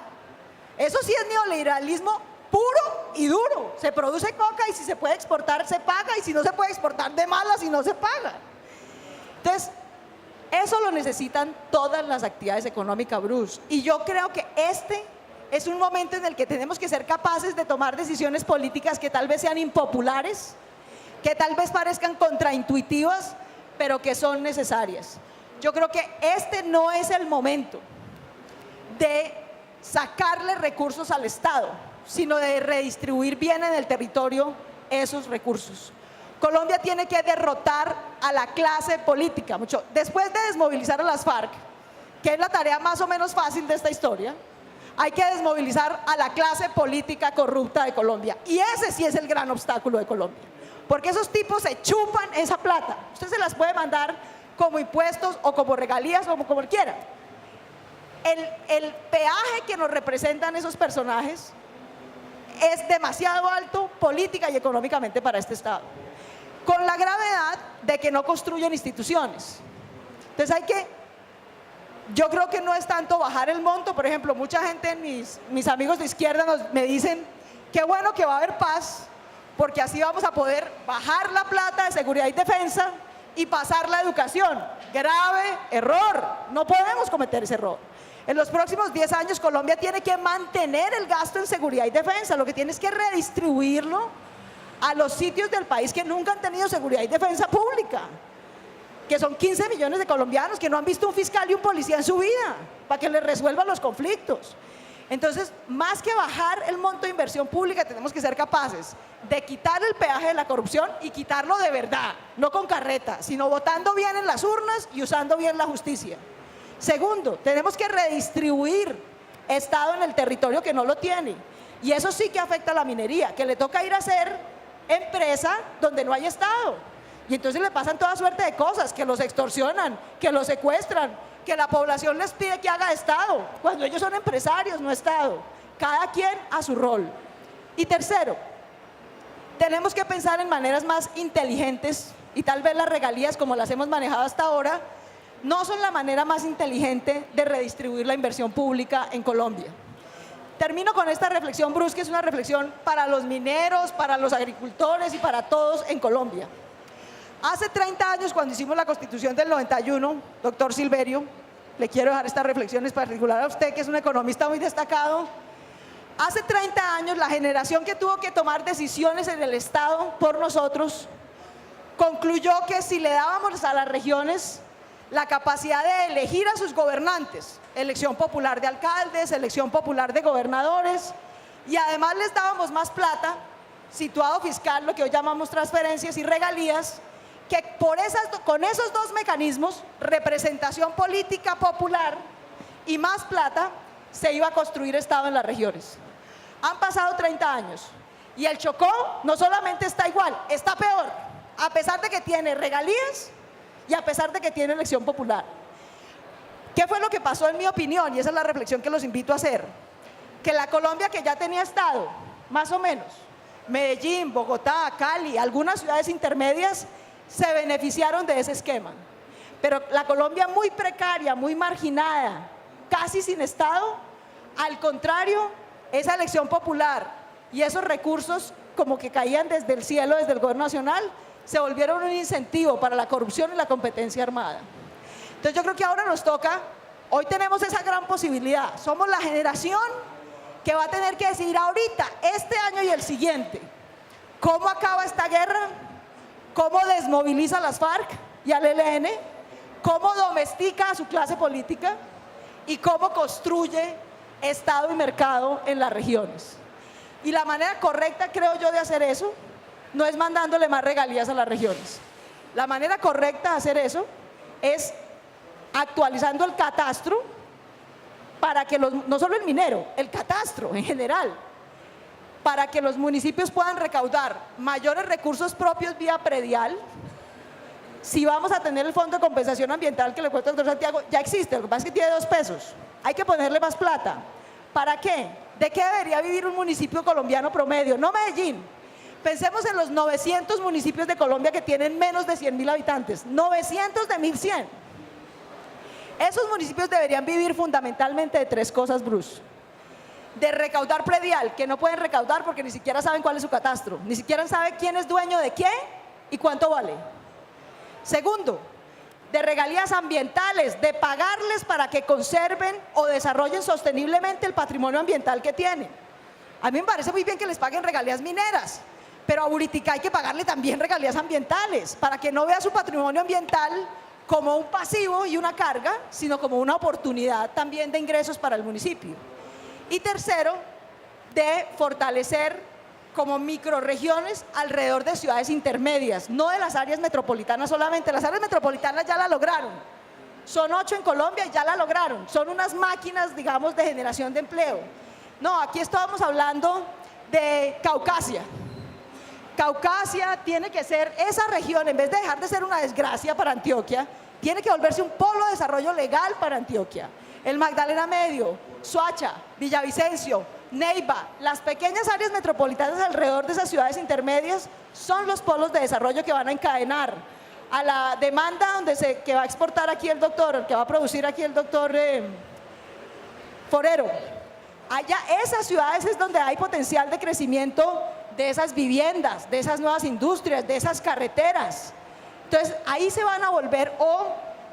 Eso sí es neoliberalismo puro y duro. Se produce coca y si se puede exportar se paga, y si no se puede exportar de malas y no se paga. Entonces, eso lo necesitan todas las actividades económicas, Bruce. Y yo creo que este es un momento en el que tenemos que ser capaces de tomar decisiones políticas que tal vez sean impopulares, que tal vez parezcan contraintuitivas, pero que son necesarias. Yo creo que este no es el momento de sacarle recursos al Estado, sino de redistribuir bien en el territorio esos recursos. Colombia tiene que derrotar a la clase política. Después de desmovilizar a las FARC, que es la tarea más o menos fácil de esta historia, hay que desmovilizar a la clase política corrupta de Colombia. Y ese sí es el gran obstáculo de Colombia. Porque esos tipos se chupan esa plata. Usted se las puede mandar como impuestos o como regalías o como quiera. El peaje que nos representan esos personajes es demasiado alto política y económicamente para este Estado. Con la gravedad de que no construyen instituciones. Entonces yo creo que no es tanto bajar el monto. Por ejemplo, mucha gente, mis amigos de izquierda me dicen, qué bueno que va a haber paz, porque así vamos a poder bajar la plata de seguridad y defensa y pasar la educación. Grave error, no podemos cometer ese error. En los próximos 10 años Colombia tiene que mantener el gasto en seguridad y defensa, lo que tiene es que redistribuirlo a los sitios del país que nunca han tenido seguridad y defensa pública, que son 15 millones de colombianos que no han visto un fiscal y un policía en su vida para que les resuelvan los conflictos. Entonces, más que bajar el monto de inversión pública, tenemos que ser capaces de quitar el peaje de la corrupción y quitarlo de verdad, no con carreta, sino votando bien en las urnas y usando bien la justicia. Segundo, tenemos que redistribuir Estado en el territorio que no lo tiene. Y eso sí que afecta a la minería, que le toca ir a hacer empresa donde no hay Estado. Y entonces le pasan toda suerte de cosas, que los extorsionan, que los secuestran, que la población les pide que haga Estado, cuando ellos son empresarios, no Estado. Cada quien a su rol. Y tercero, tenemos que pensar en maneras más inteligentes, y tal vez las regalías como las hemos manejado hasta ahora no son la manera más inteligente de redistribuir la inversión pública en Colombia. Termino con esta reflexión, Bruce, que es una reflexión para los mineros, para los agricultores y para todos en Colombia. Hace 30 años, cuando hicimos la Constitución del 91, doctor Silverio, le quiero dejar estas reflexiones particular a usted, que es un economista muy destacado. Hace 30 años, la generación que tuvo que tomar decisiones en el Estado por nosotros, concluyó que si le dábamos a las regiones la capacidad de elegir a sus gobernantes, elección popular de alcaldes, elección popular de gobernadores, y además les dábamos más plata, situado fiscal, lo que hoy llamamos transferencias y regalías, que con esos dos mecanismos, representación política popular y más plata, se iba a construir Estado en las regiones. Han pasado 30 años y el Chocó no solamente está igual, está peor, a pesar de que tiene regalías y a pesar de que tiene elección popular. ¿Qué fue lo que pasó en mi opinión? Y esa es la reflexión que los invito a hacer. Que la Colombia que ya tenía Estado, más o menos, Medellín, Bogotá, Cali, algunas ciudades intermedias, se beneficiaron de ese esquema. Pero la Colombia muy precaria, muy marginada, casi sin Estado, al contrario, esa elección popular y esos recursos como que caían desde el cielo, desde el gobierno nacional, se volvieron un incentivo para la corrupción y la competencia armada. Entonces yo creo que ahora nos toca, hoy tenemos esa gran posibilidad, somos la generación que va a tener que decidir ahorita, este año y el siguiente, cómo acaba esta guerra, cómo desmoviliza a las FARC y al ELN, cómo domestica a su clase política y cómo construye Estado y mercado en las regiones. Y la manera correcta, creo yo, de hacer eso no es mandándole más regalías a las regiones. La manera correcta de hacer eso es actualizando el catastro para que no solo el minero, el catastro en general, para que los municipios puedan recaudar mayores recursos propios vía predial. Si vamos a tener el Fondo de Compensación Ambiental que le cuento al doctor Santiago, ya existe, lo que pasa es que tiene 2 pesos. Hay que ponerle más plata. ¿Para qué? ¿De qué debería vivir un municipio colombiano promedio? No Medellín. Pensemos en los 900 municipios de Colombia que tienen menos de 100.000 habitantes. 900 de 1.100. Esos municipios deberían vivir fundamentalmente de 3 cosas, Bruce. De recaudar predial, que no pueden recaudar porque ni siquiera saben cuál es su catastro, ni siquiera saben quién es dueño de qué y cuánto vale. Segundo, de regalías ambientales, de pagarles para que conserven o desarrollen sosteniblemente el patrimonio ambiental que tienen. A mí me parece muy bien que les paguen regalías mineras, pero a Buritica hay que pagarle también regalías ambientales para que no vea su patrimonio ambiental como un pasivo y una carga, sino como una oportunidad también de ingresos para el municipio. Y tercero, de fortalecer como microrregiones alrededor de ciudades intermedias, no de las áreas metropolitanas solamente. Las áreas metropolitanas ya la lograron, son 8 en Colombia y ya la lograron, son unas máquinas, digamos, de generación de empleo. No, aquí estábamos hablando de Caucasia. Caucasia tiene que ser esa región, en vez de dejar de ser una desgracia para Antioquia, tiene que volverse un polo de desarrollo legal para Antioquia. El Magdalena Medio, Soacha, Villavicencio, Neiva, las pequeñas áreas metropolitanas alrededor de esas ciudades intermedias son los polos de desarrollo que van a encadenar a la demanda que va a exportar aquí el doctor, que va a producir aquí el doctor Forero. Allá, esas ciudades es donde hay potencial de crecimiento de esas viviendas, de esas nuevas industrias, de esas carreteras. Entonces, ahí se van a volver, o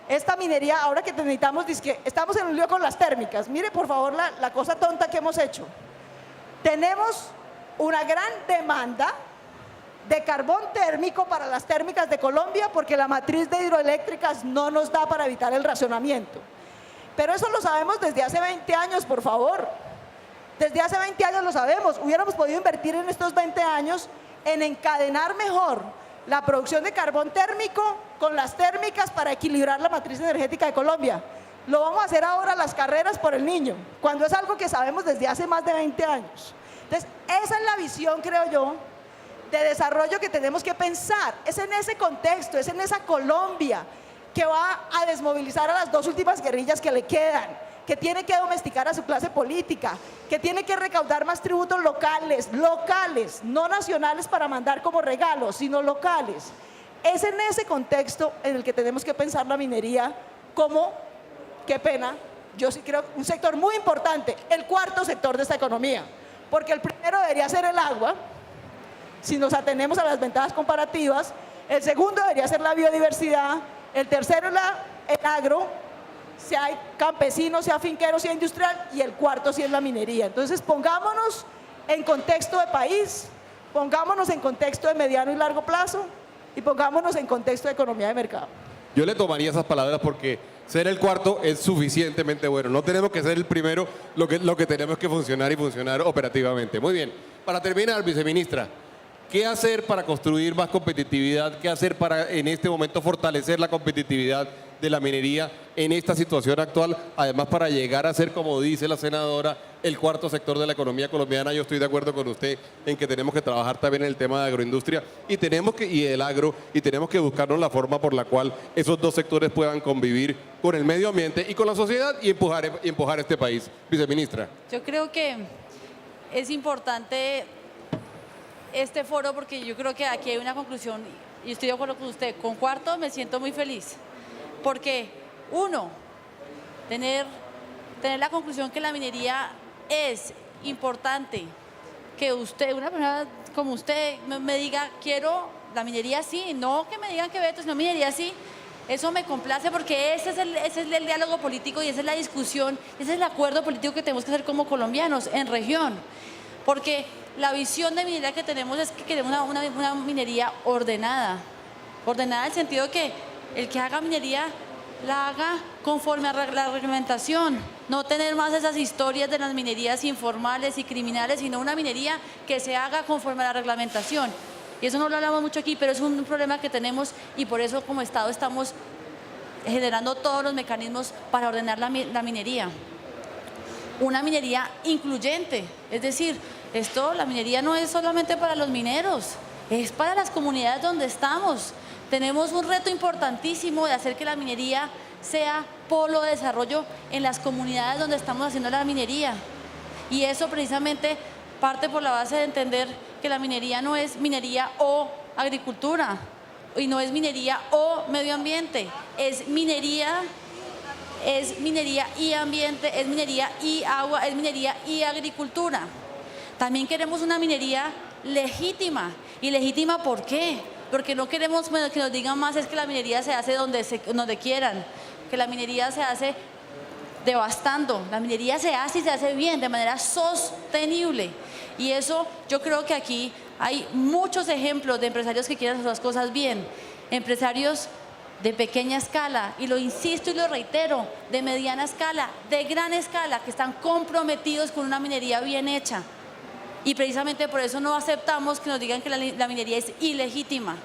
esta minería, ahora que necesitamos, estamos en un lío con las térmicas. Mire, por favor, la cosa tonta que hemos hecho. Tenemos una gran demanda de carbón térmico para las térmicas de Colombia porque la matriz de hidroeléctricas no nos da para evitar el racionamiento. Pero eso lo sabemos desde hace 20 años, por favor. Desde hace 20 años lo sabemos. Hubiéramos podido invertir en estos 20 años en encadenar mejor la producción de carbón térmico con las térmicas para equilibrar la matriz energética de Colombia. Lo vamos a hacer ahora las carreras por el niño, cuando es algo que sabemos desde hace más de 20 años. Entonces, esa es la visión, creo yo, de desarrollo que tenemos que pensar. Es en ese contexto, es en esa Colombia que va a desmovilizar a las dos últimas guerrillas que le quedan, que tiene que domesticar a su clase política, que tiene que recaudar más tributos locales, no nacionales para mandar como regalos, sino locales. Es en ese contexto en el que tenemos que pensar la minería como, qué pena, yo sí creo, un sector muy importante, el cuarto sector de esta economía, porque el primero debería ser el agua, si nos atenemos a las ventajas comparativas, el segundo debería ser la biodiversidad, el tercero es el agro, sea campesino, sea finquero, sea industrial, y el cuarto sí es la minería. Entonces pongámonos en contexto de país, pongámonos en contexto de mediano y largo plazo y pongámonos en contexto de economía de mercado. Yo le tomaría esas palabras porque ser el cuarto es suficientemente bueno. No tenemos que ser el primero, lo que tenemos que funcionar y funcionar operativamente. Muy bien, para terminar, viceministra, ¿qué hacer para construir más competitividad? ¿Qué hacer para en este momento fortalecer la competitividad de la minería en esta situación actual? Además, para llegar a ser, como dice la senadora, el cuarto sector de la economía colombiana. Yo estoy de acuerdo con usted en que tenemos que trabajar también en el tema de agroindustria y el agro, y tenemos que buscarnos la forma por la cual esos dos sectores puedan convivir con el medio ambiente y con la sociedad y empujar este país. Viceministra. Yo creo que es importante este foro porque yo creo que aquí hay una conclusión y estoy de acuerdo con usted. Con cuarto me siento muy feliz porque, uno, tener la conclusión que la minería es importante, que usted, una persona como usted, me diga, quiero la minería sí, no que me digan que veto, sino minería sí. Eso me complace porque ese es el diálogo político y esa es la discusión, ese es el acuerdo político que tenemos que hacer como colombianos en región. Porque la visión de minería que tenemos es que queremos una minería ordenada. Ordenada en el sentido de que el que haga minería la haga conforme a la reglamentación. No tener más esas historias de las minerías informales y criminales, sino una minería que se haga conforme a la reglamentación. Y eso no lo hablamos mucho aquí, pero es un problema que tenemos y por eso como Estado estamos generando todos los mecanismos para ordenar la minería. Una minería incluyente, es decir, la minería no es solamente para los mineros, es para las comunidades donde estamos. Tenemos un reto importantísimo de hacer que la minería sea polo de desarrollo en las comunidades donde estamos haciendo la minería. Y eso precisamente parte por la base de entender que la minería no es minería o agricultura, y no es minería o medio ambiente, es minería y ambiente, es minería y agua, es minería y agricultura. También queremos una minería legítima. ¿Y legítima por qué? Porque no queremos que nos digan más es que la minería se hace donde quieran, que la minería se hace devastando. La minería se hace y se hace bien, de manera sostenible. Y eso yo creo que aquí hay muchos ejemplos de empresarios que quieren hacer las cosas bien. Empresarios de pequeña escala, y lo insisto y lo reitero, de mediana escala, de gran escala, que están comprometidos con una minería bien hecha. Y precisamente por eso no aceptamos que nos digan que la minería es ilegítima.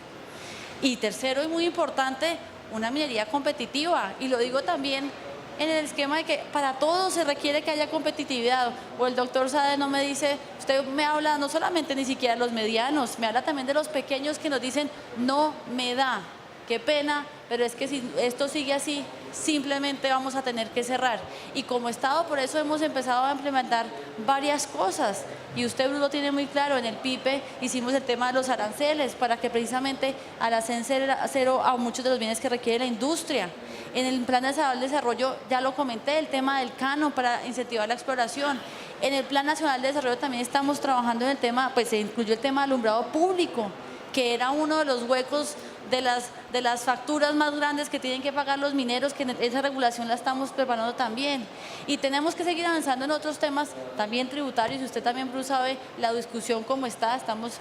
Y tercero y muy importante, una minería competitiva. Y lo digo también en el esquema de que para todos se requiere que haya competitividad. O el doctor Sade no me dice, usted me habla no solamente ni siquiera de los medianos, me habla también de los pequeños que nos dicen, no me da. Qué pena, pero es que si esto sigue así, simplemente vamos a tener que cerrar. Y como Estado, por eso hemos empezado a implementar varias cosas. Y usted, Bruno, lo tiene muy claro, en el PIPE hicimos el tema de los aranceles para que precisamente al hacer cero a muchos de los bienes que requiere la industria. En el Plan Nacional de Desarrollo, ya lo comenté, el tema del canon para incentivar la exploración. En el Plan Nacional de Desarrollo también estamos trabajando en el tema, pues se incluyó el tema de alumbrado público, que era uno de los huecos de las facturas más grandes que tienen que pagar los mineros, que esa regulación la estamos preparando también. Y tenemos que seguir avanzando en otros temas también tributarios, y usted también, Bruce, sabe la discusión cómo está, estamos,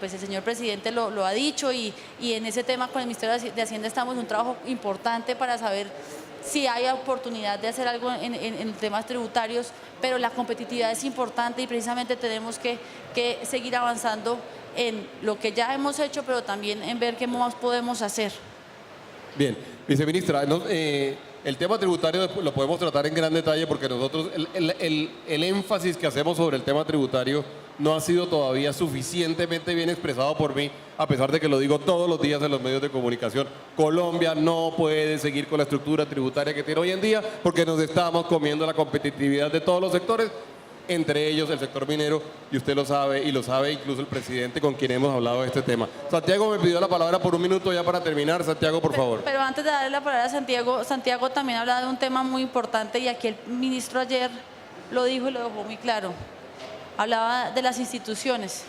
pues el señor presidente lo ha dicho, y en ese tema con el Ministerio de Hacienda estamos en un trabajo importante para saber si hay oportunidad de hacer algo en temas tributarios, pero la competitividad es importante y precisamente tenemos que seguir avanzando en lo que ya hemos hecho, pero también en ver qué más podemos hacer. Bien, viceministra, el tema tributario lo podemos tratar en gran detalle porque nosotros, el énfasis que hacemos sobre el tema tributario no ha sido todavía suficientemente bien expresado por mí, a pesar de que lo digo todos los días en los medios de comunicación. Colombia no puede seguir con la estructura tributaria que tiene hoy en día porque nos estamos comiendo la competitividad de todos los sectores, entre ellos el sector minero, y usted lo sabe, y lo sabe incluso el presidente con quien hemos hablado de este tema. Santiago me pidió la palabra por un minuto ya para terminar. Santiago, por favor. Pero antes de darle la palabra a Santiago, Santiago también hablaba de un tema muy importante y aquí el ministro ayer lo dijo y lo dejó muy claro. Hablaba de las instituciones.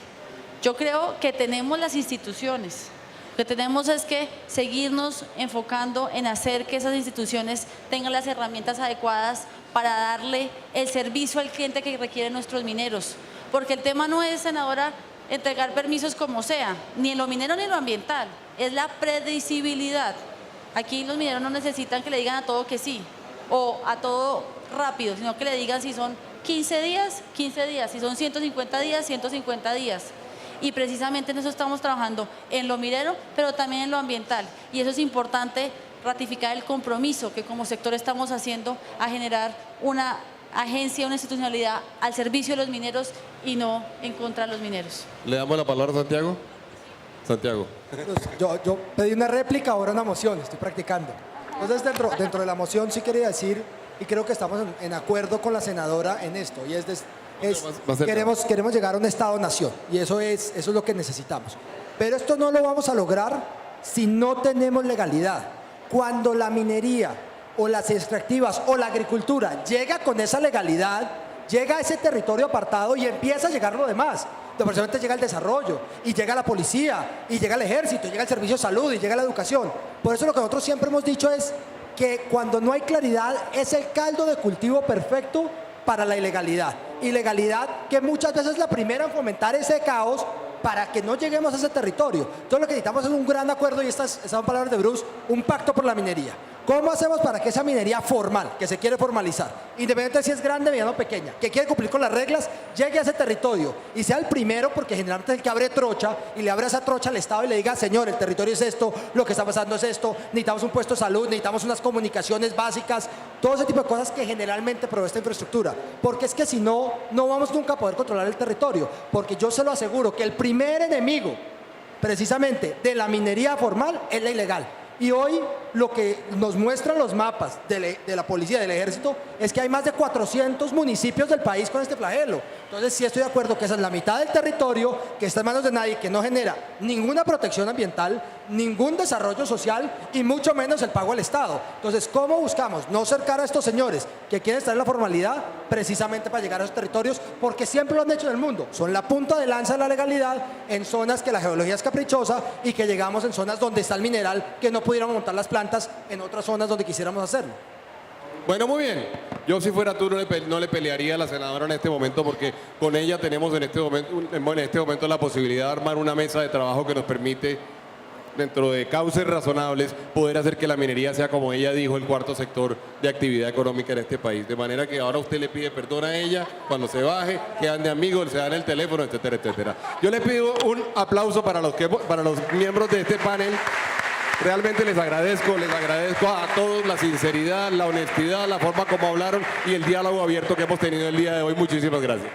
Yo creo que tenemos las instituciones. Lo que tenemos es que seguirnos enfocando en hacer que esas instituciones tengan las herramientas adecuadas para darle el servicio al cliente que requieren nuestros mineros. Porque el tema no es, senadora, entregar permisos como sea, ni en lo minero ni en lo ambiental, es la predecibilidad. Aquí los mineros no necesitan que le digan a todo que sí, o a todo rápido, sino que le digan si son 15 días, 15 días, si son 150 días, 150 días. Y precisamente en eso estamos trabajando, en lo minero, pero también en lo ambiental. Y eso es importante, ratificar el compromiso que como sector estamos haciendo a generar una agencia, una institucionalidad al servicio de los mineros y no en contra de los mineros. Le damos la palabra a Santiago. Santiago. Yo pedí una réplica, ahora una moción, estoy practicando. Entonces, dentro de la moción sí quería decir, y creo que estamos en acuerdo con la senadora en esto, y queremos llegar a un Estado-nación, y eso es lo que necesitamos. Pero esto no lo vamos a lograr si no tenemos legalidad. Cuando la minería o las extractivas o la agricultura llega con esa legalidad, llega a ese territorio apartado y empieza a llegar lo demás. Precisamente llega el desarrollo, y llega la policía, y llega el ejército, y llega el servicio de salud, y llega la educación. Por eso lo que nosotros siempre hemos dicho es que cuando no hay claridad es el caldo de cultivo perfecto para la ilegalidad. Ilegalidad que muchas veces es la primera en fomentar ese caos para que no lleguemos a ese territorio. Entonces lo que necesitamos es un gran acuerdo, y estas son palabras de Bruce, un pacto por la minería. ¿Cómo hacemos para que esa minería formal, que se quiere formalizar, independientemente de si es grande, mediana o pequeña, que quiere cumplir con las reglas, llegue a ese territorio y sea el primero, porque generalmente es el que abre trocha y le abre esa trocha al Estado y le diga, señor, el territorio es esto, lo que está pasando es esto, necesitamos un puesto de salud, necesitamos unas comunicaciones básicas, todo ese tipo de cosas que generalmente provee esta infraestructura? Porque es que si no, no vamos nunca a poder controlar el territorio, porque yo se lo aseguro que el primer enemigo precisamente de la minería formal es la ilegal. Y hoy lo que nos muestran los mapas de la policía, del ejército, es que hay más de 400 municipios del país con este flagelo. Entonces sí estoy de acuerdo que esa es la mitad del territorio que está en manos de nadie, que no genera ninguna protección ambiental, ningún desarrollo social y mucho menos el pago al Estado. Entonces, ¿cómo buscamos no cercar a estos señores que quieren estar en la formalidad precisamente para llegar a esos territorios? Porque siempre lo han hecho en el mundo. Son la punta de lanza de la legalidad en zonas que la geología es caprichosa y que llegamos en zonas donde está el mineral que no pudiéramos montar las plantas en otras zonas donde quisiéramos hacerlo. Bueno, muy bien. Yo si fuera tú no le pelearía a la senadora en este momento, porque con ella tenemos en este momento la posibilidad de armar una mesa de trabajo que nos permite, dentro de cauces razonables, poder hacer que la minería sea, como ella dijo, el cuarto sector de actividad económica en este país. De manera que ahora usted le pide perdón a ella cuando se baje, quedan de amigos, se dan el teléfono, etcétera, etcétera. Yo le pido un aplauso para los miembros de este panel. Realmente les agradezco a todos la sinceridad, la honestidad, la forma como hablaron y el diálogo abierto que hemos tenido el día de hoy. Muchísimas gracias.